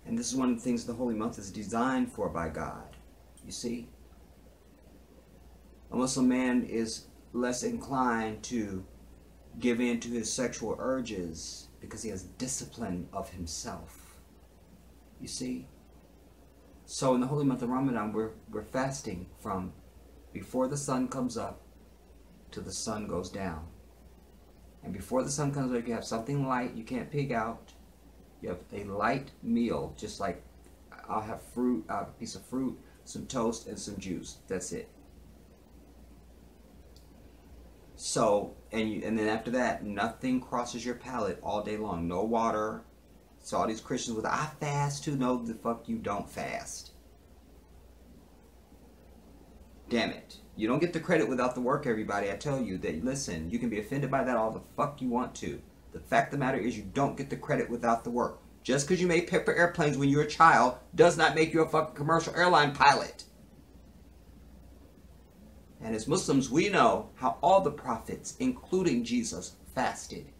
[SPEAKER 2] And this is one of the things the holy month is designed for by God. You see? A Muslim man is less inclined to give in to his sexual urges because he has discipline of himself. You see? So in the holy month of Ramadan, we're fasting from before the sun comes up till the sun goes down. And before the sun comes up, you have something light you can't pig out. You have a light meal, just like I'll have fruit, a piece of fruit, some toast, and some juice. That's it. So, and then after that, nothing crosses your palate all day long. No water. So all these Christians with, I fast too. No, the fuck you don't fast. Damn it. You don't get the credit without the work, everybody. I tell you that, listen, you can be offended by that all the fuck you want to. The fact of the matter is you don't get the credit without the work. Just because you made paper airplanes when you were a child does not make you a fucking commercial airline pilot. And as Muslims, we know how all the prophets, including Jesus, fasted.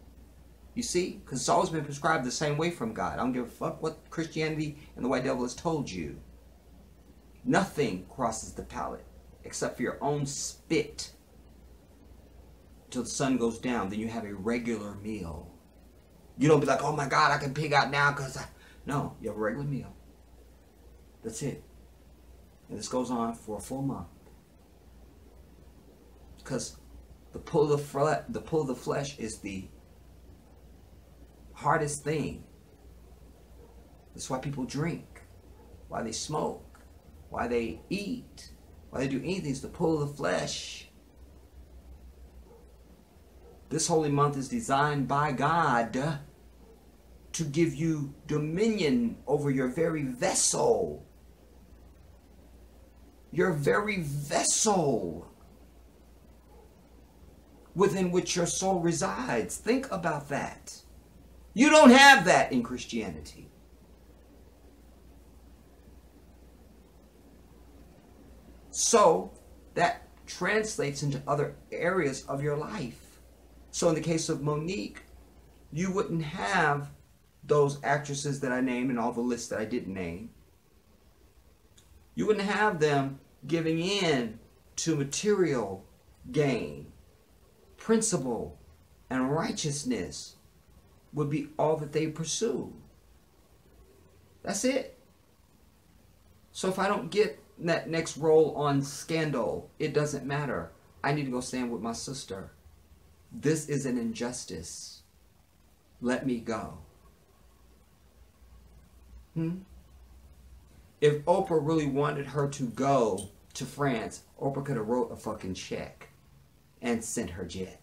[SPEAKER 2] You see? Because it's always been prescribed the same way from God. I don't give a fuck what Christianity and the white devil has told you. Nothing crosses the palate except for your own spit till the sun goes down. Then you have a regular meal. You don't be like, oh my God, I can pig out now because I... No, you have a regular meal. That's it. And this goes on for a full month. Because the pull of the flesh is the hardest thing. That's why people drink, why they smoke, why they eat, why they do anything. It's the pull of the flesh. This holy month is designed by God to give you dominion over your very vessel. Your very vessel within which your soul resides. Think about that. You don't have that in Christianity. So that translates into other areas of your life. So in the case of Monique, you wouldn't have those actresses that I named and all the lists that I didn't name. You wouldn't have them giving in to material gain. Principle and righteousness would be all that they pursue. That's it. So if I don't get that next role on Scandal, it doesn't matter. I need to go stand with my sister. This is an injustice. Let me go. If Oprah really wanted her to go to France, Oprah could have wrote a fucking check and sent her jet.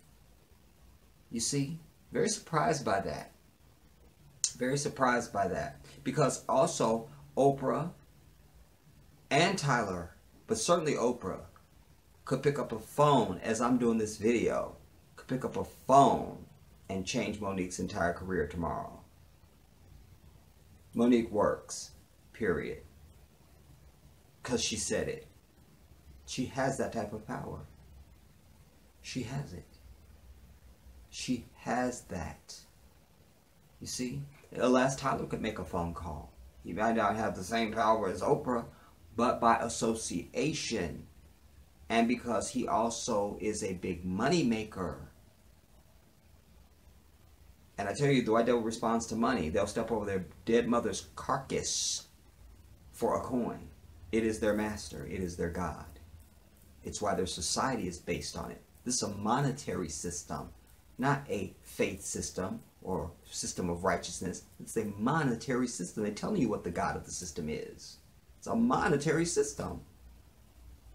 [SPEAKER 2] You see? Very surprised by that. Very surprised by that. Because also, Oprah and Tyler, but certainly Oprah, could pick up a phone as I'm doing this video, could pick up a phone and change Monique's entire career tomorrow. Monique works, period. Because she said it. She has that type of power. She has it. She has that. You see? Alas, Tyler could make a phone call. He might not have the same power as Oprah, but by association. And because he also is a big money maker. And I tell you, the white devil responds to money. They'll step over their dead mother's carcass for a coin. It is their master. It is their God. It's why their society is based on it. This is a monetary system, not a faith system or system of righteousness. It's a monetary system. They're telling you what the God of the system is. It's a monetary system.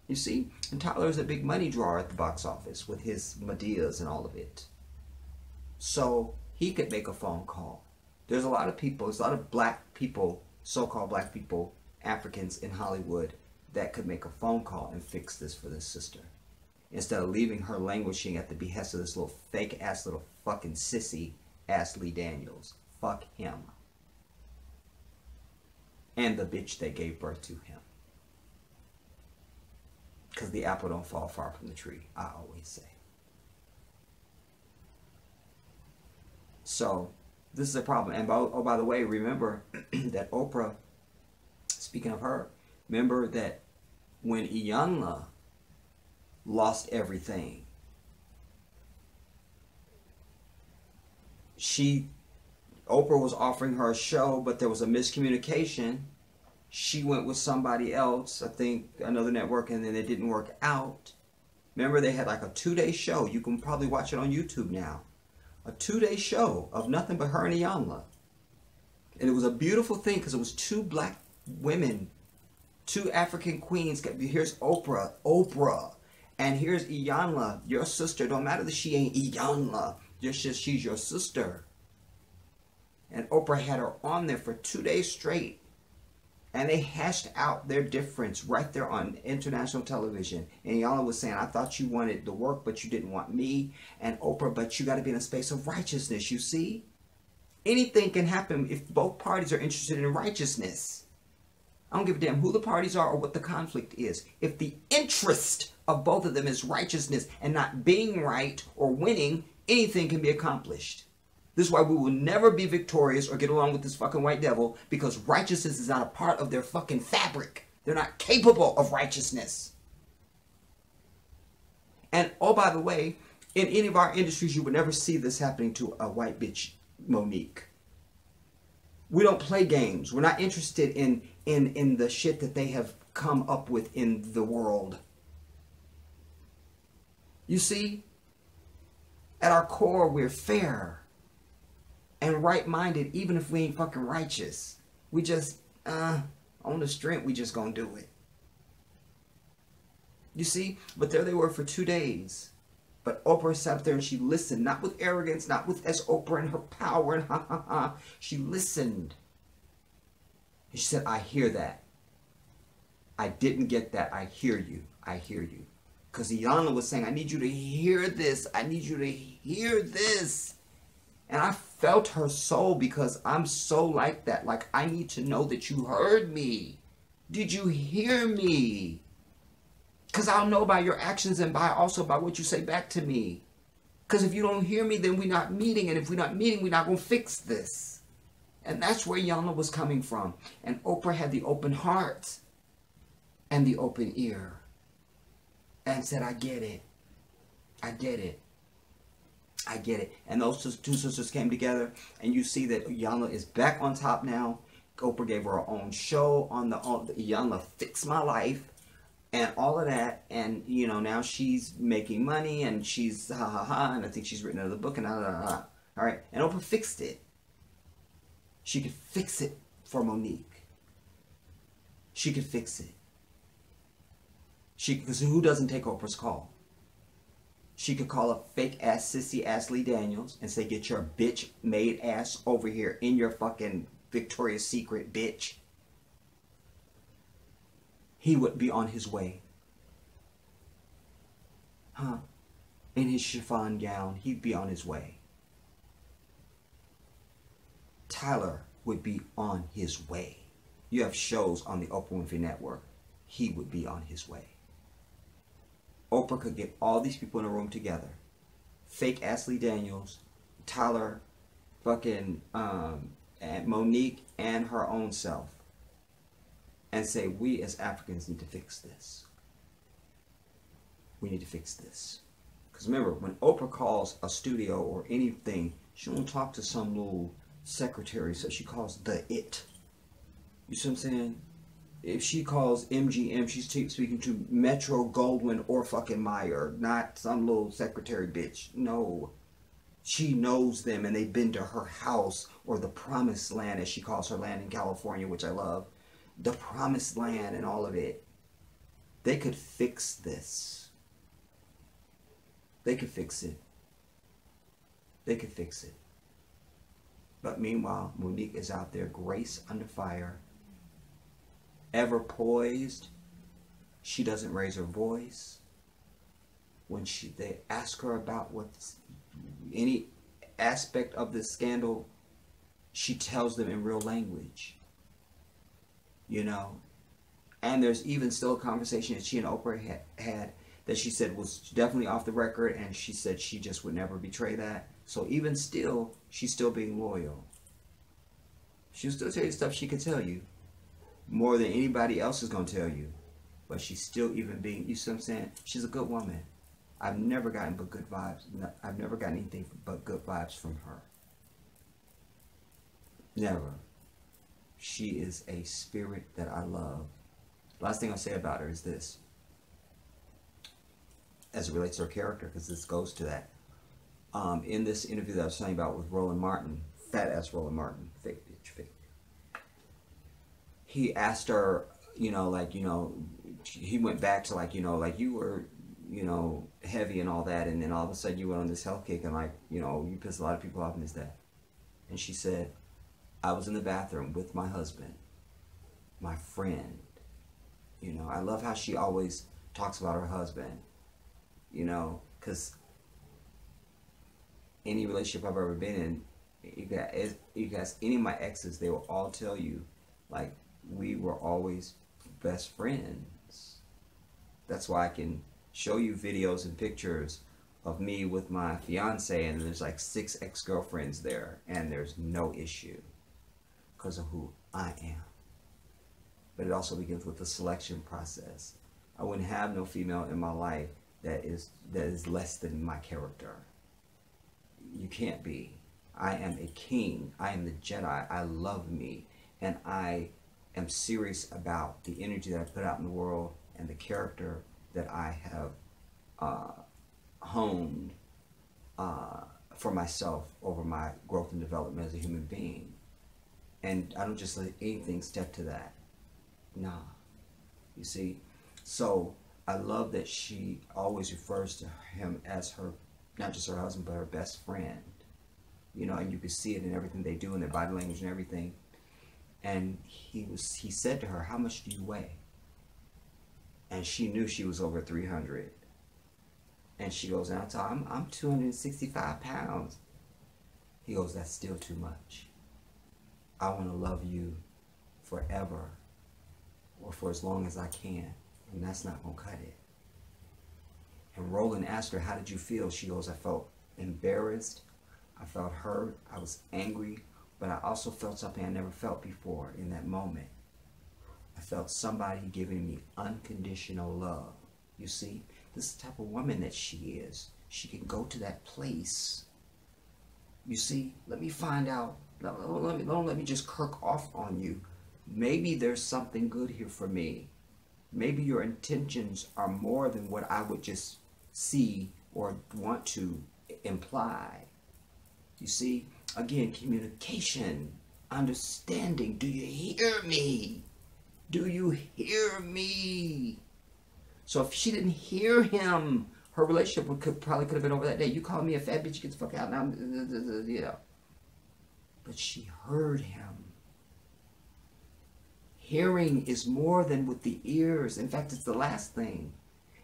[SPEAKER 2] You see? And Tyler's a big money drawer at the box office with his Medeas and all of it. So he could make a phone call. There's a lot of people, there's a lot of black people, so-called black people, Africans in Hollywood, that could make a phone call and fix this for this sister. Instead of leaving her languishing at the behest of this little fake-ass little fucking sissy-ass Lee Daniels. Fuck him. And the bitch that gave birth to him. Because the apple don't fall far from the tree, I always say. So, this is a problem. And by the way, remember that Oprah, speaking of her, remember that when Iyanla lost everything, Oprah was offering her a show, but there was a miscommunication, She went with somebody else, I think another network, and then it didn't work out. Remember, they had like a 2-day show. You can probably watch it on YouTube now. A 2-day show of nothing but her and Iyanla. And it was a beautiful thing because it was 2 black women, 2 African queens. Here's Oprah. And here's Iyanla, your sister. Don't matter that she ain't Iyanla. Just she's your sister. And Oprah had her on there for 2 days straight. And they hashed out their difference right there on international television. And Iyanla was saying, I thought you wanted the work, but you didn't want me. And Oprah, but you got to be in a space of righteousness, you see? Anything can happen if both parties are interested in righteousness. I don't give a damn who the parties are or what the conflict is. If the interest of both of them is righteousness and not being right or winning, anything can be accomplished. This is why we will never be victorious or get along with this fucking white devil, because righteousness is not a part of their fucking fabric. They're not capable of righteousness. And oh, by the way, in any of our industries, you would never see this happening to a white bitch, Monique. We don't play games. We're not interested in the shit that they have come up with in the world. You see, at our core, we're fair and right-minded, even if we ain't fucking righteous. We just, on the strength, we just gonna do it. You see? But there they were for 2 days. But Oprah sat up there and she listened, not with arrogance, not with as Oprah and her power and ha ha ha. She listened. And she said, I hear that. I didn't get that. I hear you. I hear you. Because Iyanla was saying, I need you to hear this. I need you to hear this. And I felt her soul, because I'm so like that. Like, I need to know that you heard me. Did you hear me? Because I'll know by your actions and also by what you say back to me. Because if you don't hear me, then we're not meeting. And if we're not meeting, we're not going to fix this. And that's where Iyanla was coming from. And Oprah had the open heart and the open ear. And said, I get it. I get it. I get it. And those 2 sisters came together, and you see that Iyanla is back on top now. Oprah gave her her own show on the Iyanla Fix My Life and all of that. And, you know, now she's making money, and she's ha ha ha, and I think she's written another book, and all right. And Oprah fixed it. She could fix it for Monique. She could fix it. Because who doesn't take Oprah's call? She could call a fake ass sissy ass Lee Daniels and say, get your bitch made ass over here in your fucking Victoria's Secret, bitch. He would be on his way. In his chiffon gown, he'd be on his way. Tyler would be on his way. You have shows on the Oprah Winfrey Network. He would be on his way. Oprah could get all these people in a room together. Fake Ashley Daniels, Tyler, fucking and Monique, and her own self. And say, we as Africans need to fix this. We need to fix this. Because remember, when Oprah calls a studio or anything, she won't talk to some little secretary, so she calls the it. You see what I'm saying? If she calls MGM, she's speaking to Metro Goldwyn or fucking Meyer, not some little secretary bitch. No. She knows them, and they've been to her house, or the promised land, as she calls her land in California, which I love. The promised land and all of it. They could fix this. They could fix it. They could fix it. But meanwhile, Monique is out there, grace under fire, ever poised. She doesn't raise her voice. When they ask her about what's any aspect of this scandal, she tells them in real language. You know? And there's even still a conversation that she and Oprah had that she said was definitely off the record, and she said she just would never betray that. So even still, she's still being loyal. She'll still tell you stuff she could tell you. More than anybody else is going to tell you. But she's still even being, you see what I'm saying? She's a good woman. I've never gotten but good vibes. I've never gotten anything but good vibes from her. Never. She is a spirit that I love. Last thing I'll say about her is this, as it relates to her character, because this goes to that. In this interview that I was telling you about with Roland Martin, fat ass Roland Martin, fake bitch, fake. He asked her, you know, like, you know, he went back to like, you know, like you were, you know, heavy and all that, and then all of a sudden you went on this health kick and like, you know, you pissed a lot of people off and this, that. And she said, I was in the bathroom with my husband, my friend. You know, I love how she always talks about her husband, you know, because any relationship I've ever been in, you guys, any of my exes, they will all tell you, like, we were always best friends. That's why I can show you videos and pictures of me with my fiance, and there's like 6 ex-girlfriends there, and there's no issue because of who I am. But it also begins with the selection process. I wouldn't have no female in my life that is less than my character. You can't be. I am a king. I am the Jedi. I love me, and I am serious about the energy that I put out in the world and the character that I have honed for myself over my growth and development as a human being. And I don't just let anything step to that. Nah. You see? So I love that she always refers to him as her, not just her husband, but her best friend. You know, and you can see it in everything they do, in their body language and everything. And he said to her, how much do you weigh? And she knew she was over 300. And she goes, and I tell him, I'm 265 pounds. He goes, that's still too much. I want to love you forever, or for as long as I can. And that's not going to cut it. And Roland asked her, how did you feel? She goes, I felt embarrassed. I felt hurt. I was angry. But I also felt something I never felt before in that moment. I felt somebody giving me unconditional love. You see, this is the type of woman that she is. She can go to that place. You see, let me find out. Don't let me just kirk off on you. Maybe there's something good here for me. Maybe your intentions are more than what I would just see or want to imply. You see, again, communication, understanding. Do you hear me? Do you hear me? So if she didn't hear him, her relationship probably could have been over that day. You call me a fat bitch, get the fuck out now. You know. But she heard him. Hearing is more than with the ears. In fact, it's the last thing.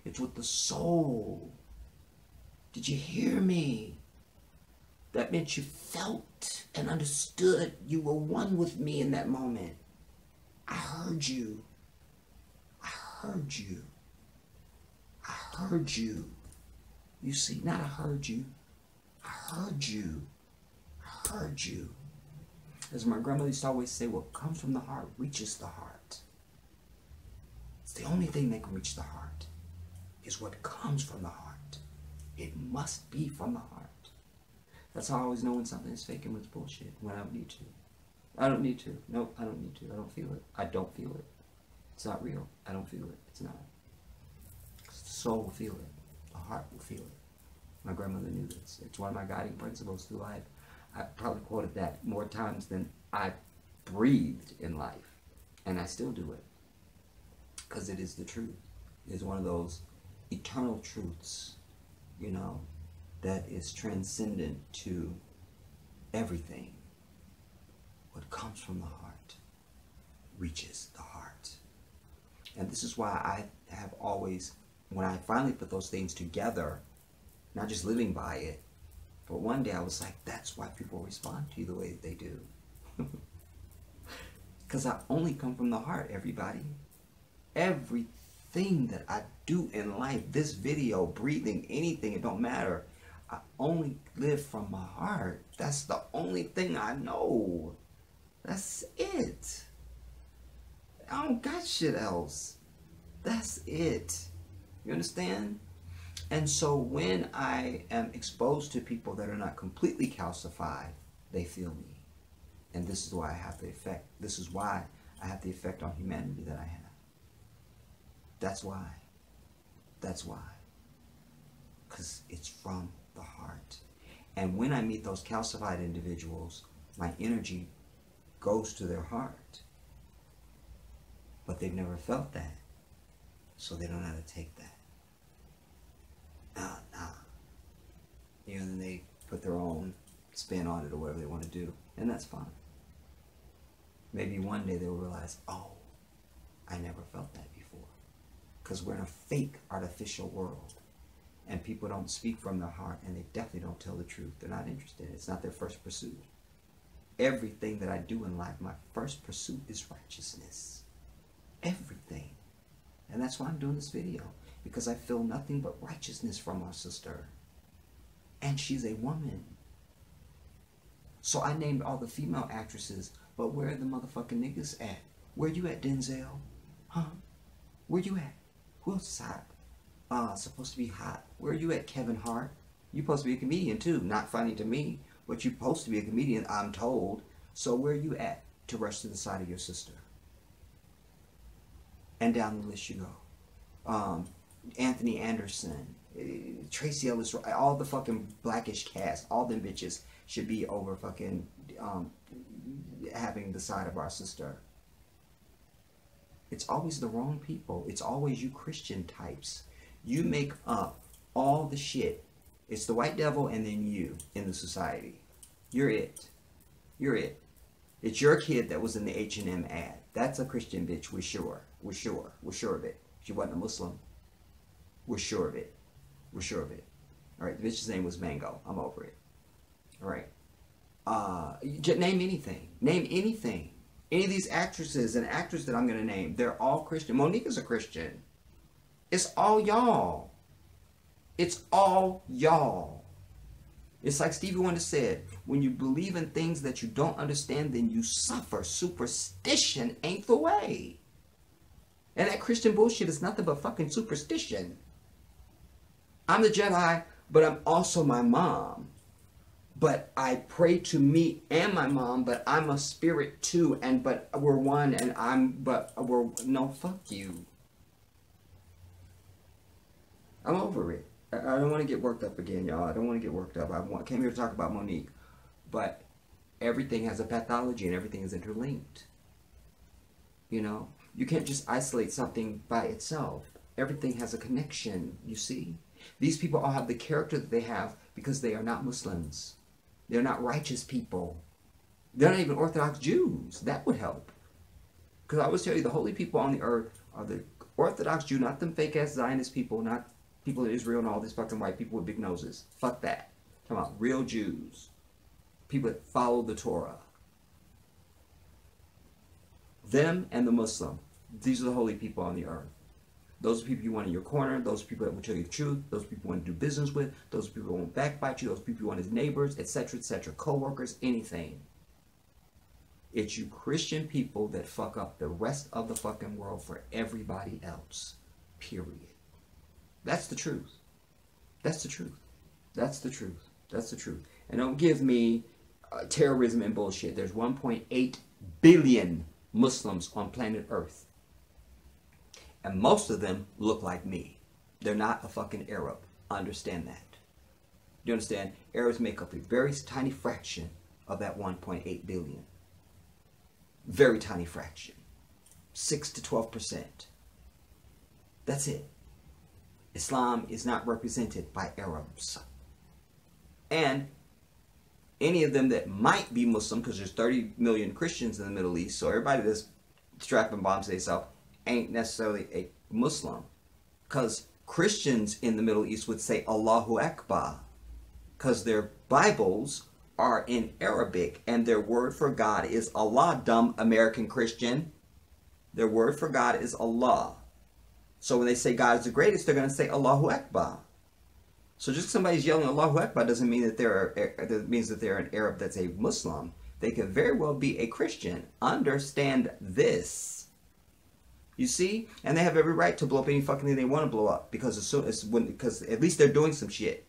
[SPEAKER 2] It's with the soul. Did you hear me? That meant you felt and understood. You were one with me in that moment. I heard you. I heard you. I heard you. You see, not I heard you. I heard you. I heard you. As my grandmother used to always say, what comes from the heart reaches the heart. It's the only thing that can reach the heart, is what comes from the heart. It must be from the heart. That's how I always know when something is fake and when it's bullshit, when I don't need to. I don't need to. Nope, I don't need to. I don't feel it. I don't feel it. It's not real. I don't feel it. It's not. The soul will feel it. The heart will feel it. My grandmother knew this. It's one of my guiding principles through life. I probably quoted that more times than I breathed in life. And I still do it. Because it is the truth. It is one of those eternal truths, you know, that is transcendent to everything. What comes from the heart reaches the heart. And this is why I have always, when I finally put those things together, not just living by it, but one day I was like, that's why people respond to you the way that they do. Because I only come from the heart, everybody. Everything that I do in life, this video, breathing, anything, it don't matter. I only live from my heart. That's the only thing I know. That's it. I don't got shit else. That's it. You understand? And so when I am exposed to people that are not completely calcified, they feel me. And this is why I have the effect. This is why I have the effect on humanity that I have. That's why. That's why. Because it's from the heart. And when I meet those calcified individuals, my energy goes to their heart. But they've never felt that. So they don't know how to take that. Nah. You know, then they put their own spin on it or whatever they want to do. And that's fine. Maybe one day they'll realize, oh, I never felt that before. Because we're in a fake artificial world. And people don't speak from their heart, and they definitely don't tell the truth. They're not interested. It's not their first pursuit. Everything that I do in life, my first pursuit is righteousness. Everything. And that's why I'm doing this video. Because I feel nothing but righteousness from our sister. And she's a woman. So I named all the female actresses, but where are the motherfucking niggas at? Where you at, Denzel? Huh? Where you at? Who else is hot? Supposed to be hot. Where are you at, Kevin Hart? You supposed to be a comedian too. Not funny to me, but you supposed to be a comedian, I'm told. So where are you at to rush to the side of your sister? And down the list you go. Anthony Anderson, Tracy Ellis, all the fucking Blackish cast, all them bitches should be over fucking having the side of our sister. It's always the wrong people. It's always you Christian types. You make up all the shit. It's the white devil and then you in the society. You're it. You're it. It's your kid that was in the H&M ad. That's a Christian bitch, we're sure. We're sure. We're sure of it. She wasn't a Muslim. We're sure of it. We're sure of it. Alright, the bitch's name was Mango. I'm over it. Alright. Name anything. Name anything. Any of these actresses and actors that I'm going to name, they're all Christian. Monique is a Christian. It's all y'all. It's all y'all. It's like Stevie Wonder said, when you believe in things that you don't understand, then you suffer. Superstition ain't the way. And that Christian bullshit is nothing but fucking superstition. I'm the Jedi, but I'm also my mom. But I pray to me and my mom, but I'm a spirit too, but we're one, and no, fuck you. I'm over it. I don't want to get worked up again, y'all. I don't want to get worked up. Came here to talk about Monique. But everything has a pathology and everything is interlinked. You know? You can't just isolate something by itself. Everything has a connection, you see? These people all have the character that they have because they are not Muslims. They're not righteous people. They're not even Orthodox Jews. That would help. Because I always tell you, the holy people on the earth are the Orthodox Jew, not them fake-ass Zionist people, not people in Israel and all these fucking white people with big noses. Fuck that. I'm talking about real Jews. People that follow the Torah. Them and the Muslim. These are the holy people on the earth. Those are people you want in your corner. Those are people that will tell you the truth. Those are people you want to do business with. Those are people who won't backbite you. Those are people you want as neighbors, etc., etc. Co-workers, anything. It's you Christian people that fuck up the rest of the fucking world for everybody else. Period. That's the truth. That's the truth. That's the truth. That's the truth. And don't give me terrorism and bullshit. There's 1.8 billion Muslims on planet Earth. And most of them look like me. They're not a fucking Arab. Understand that. You understand? Arabs make up a very tiny fraction of that 1.8 billion. Very tiny fraction. 6 to 12%. That's it. Islam is not represented by Arabs. And any of them that might be Muslim, because there's 30 million Christians in the Middle East, so everybody that's strapping bombs to themselves ain't necessarily a Muslim. Because Christians in the Middle East would say Allahu Akbar, because their Bibles are in Arabic and their word for God is Allah, dumb American Christian. Their word for God is Allah. So when they say God is the greatest, they're going to say Allahu Akbar. So just somebody's yelling Allahu Akbar doesn't mean that that means that they're an Arab that's a Muslim. They could very well be a Christian. Understand this. You see? And they have every right to blow up any fucking thing they want to blow up because because at least they're doing some shit.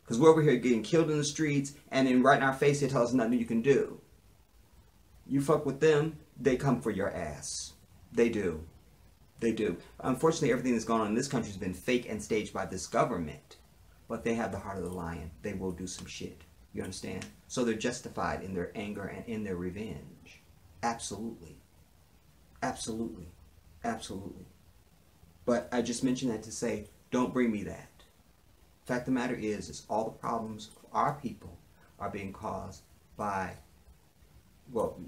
[SPEAKER 2] Because we're over here getting killed in the streets and then right in our face they tell us nothing you can do. You fuck with them, they come for your ass. They do. They do. Unfortunately, everything that's gone on in this country has been fake and staged by this government. But they have the heart of the lion. They will do some shit. You understand? So they're justified in their anger and in their revenge. Absolutely. Absolutely. Absolutely. But I just mentioned that to say, don't bring me that. Fact of the matter is all the problems of our people are being caused by, well,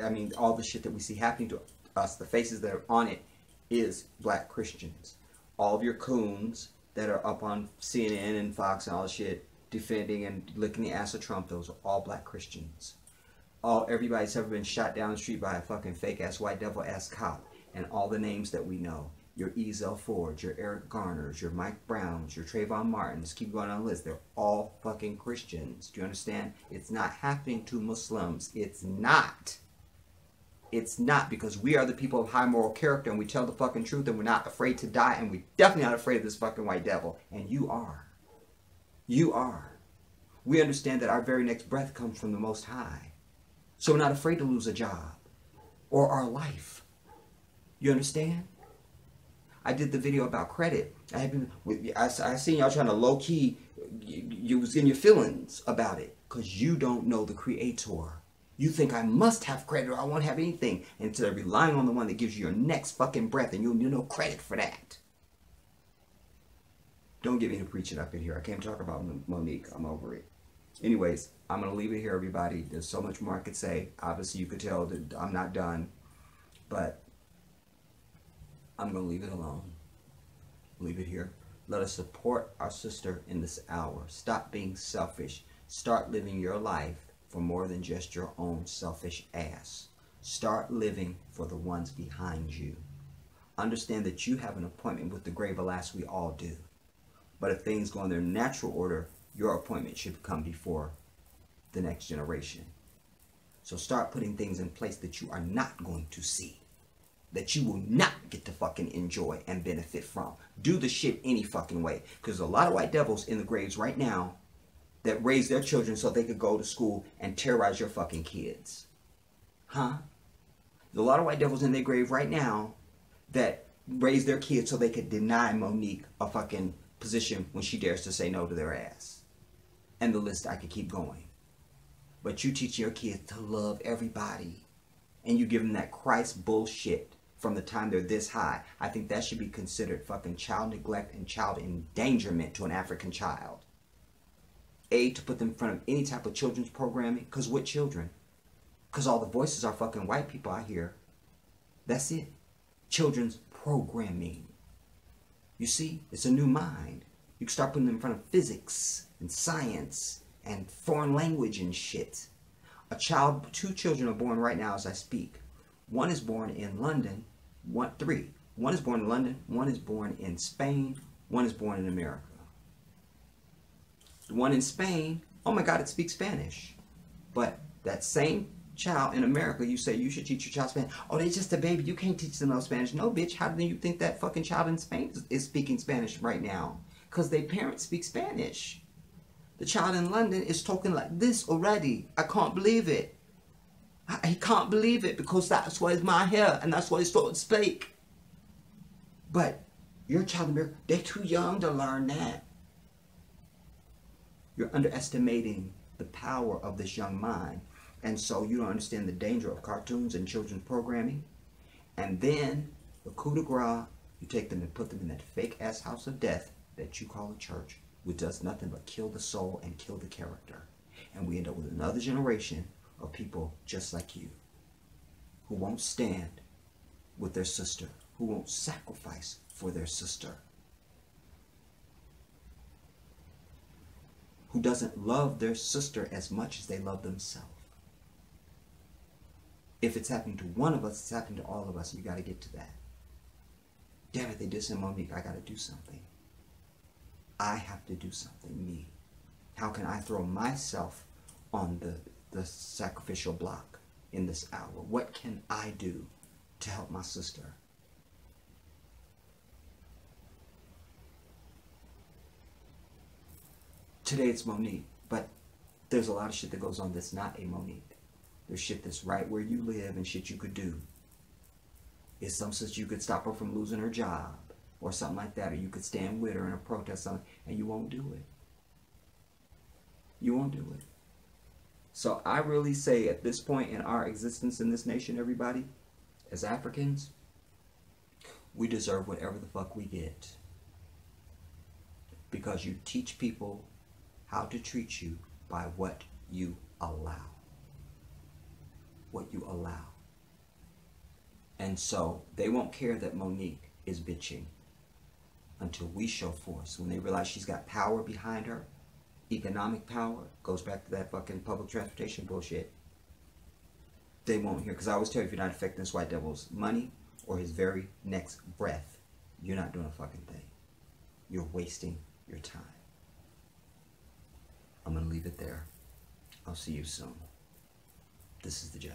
[SPEAKER 2] I mean, all the shit that we see happening to us, the faces that are on it, is black Christians. All of your coons that are up on CNN and Fox and all the shit defending and licking the ass of Trump, those are all black Christians. Everybody's ever been shot down the street by a fucking fake ass white devil ass cop, and all the names that we know, your Ezel Fords, your Eric Garners, your Mike Browns, your Trayvon Martins, keep going on the list. They're all fucking Christians. Do you understand? It's not happening to Muslims. It's not. It's not, because we are the people of high moral character, and we tell the fucking truth, and we're not afraid to die, and we're definitely not afraid of this fucking white devil. And you are. You are. We understand that our very next breath comes from the Most High. So we're not afraid to lose a job or our life. You understand? I did the video about credit. I seen y'all trying to low key. You was in your feelings about it because you don't know the Creator. You think I must have credit or I won't have anything, until they're relying on the one that gives you your next fucking breath, and you'll no credit for that. Don't get me to preaching up in here. I can't talk about Monique. I'm over it. Anyways, I'm going to leave it here, everybody. There's so much more I could say. Obviously, you could tell that I'm not done. But I'm going to leave it alone. Leave it here. Let us support our sister in this hour. Stop being selfish. Start living your life for more than just your own selfish ass. Start living for the ones behind you. Understand that you have an appointment with the grave, alas, we all do. But if things go in their natural order, your appointment should come before the next generation. So start putting things in place that you are not going to see, that you will not get to fucking enjoy and benefit from. Do the shit any fucking way. Because there's a lot of white devils in the graves right now that raise their children so they could go to school and terrorize your fucking kids. Huh? There's a lot of white devils in their grave right now that raise their kids so they could deny Monique a fucking position when she dares to say no to their ass. And the list, I could keep going. But you teach your kids to love everybody. And you give them that Christ bullshit from the time they're this high. I think that should be considered fucking child neglect and child endangerment to an African child. To put them in front of any type of children's programming. Because what children? Because all the voices are fucking white people I hear. That's it. Children's programming. You see? It's a new mind. You can start putting them in front of physics and science and foreign language and shit. Two children are born right now as I speak. One is born in London. Three. One is born in London. One is born in Spain. One is born in America. The one in Spain, oh my God, it speaks Spanish. But that same child in America, you say you should teach your child Spanish. Oh, they're just a baby. You can't teach them no Spanish. No, bitch. How do you think that fucking child in Spain is speaking Spanish right now? Because their parents speak Spanish. The child in London is talking like this already. I can't believe it. He can't believe it because that's what is my hair and that's what he's taught to speak. But your child in America, they're too young to learn that. You're underestimating the power of this young mind. And so you don't understand the danger of cartoons and children's programming. And then the coup de grace, you take them and put them in that fake ass house of death that you call a church, which does nothing but kill the soul and kill the character. And we end up with another generation of people just like you, who won't stand with their sister, who won't sacrifice for their sister, who doesn't love their sister as much as they love themselves. If it's happening to one of us, it's happening to all of us. You got to get to that. Damn it, they did some Monique. I got to do something. I have to do something, me. How can I throw myself on the sacrificial block in this hour? What can I do to help my sister? Today it's Monique, but there's a lot of shit that goes on that's not a Monique. There's shit that's right where you live and shit you could do. It's some such you could stop her from losing her job or something like that, or you could stand with her in a protest something, and you won't do it. You won't do it. So I really say at this point in our existence in this nation, everybody, as Africans, we deserve whatever the fuck we get. Because you teach people how to treat you by what you allow. What you allow. And so they won't care that Monique is bitching until we show force. When they realize she's got power behind her, economic power, goes back to that fucking public transportation bullshit, they won't hear. Because I always tell you, if you're not affecting this white devil's money or his very next breath, you're not doing a fucking thing. You're wasting your time. I'm going to leave it there. I'll see you soon. This is the Jedi.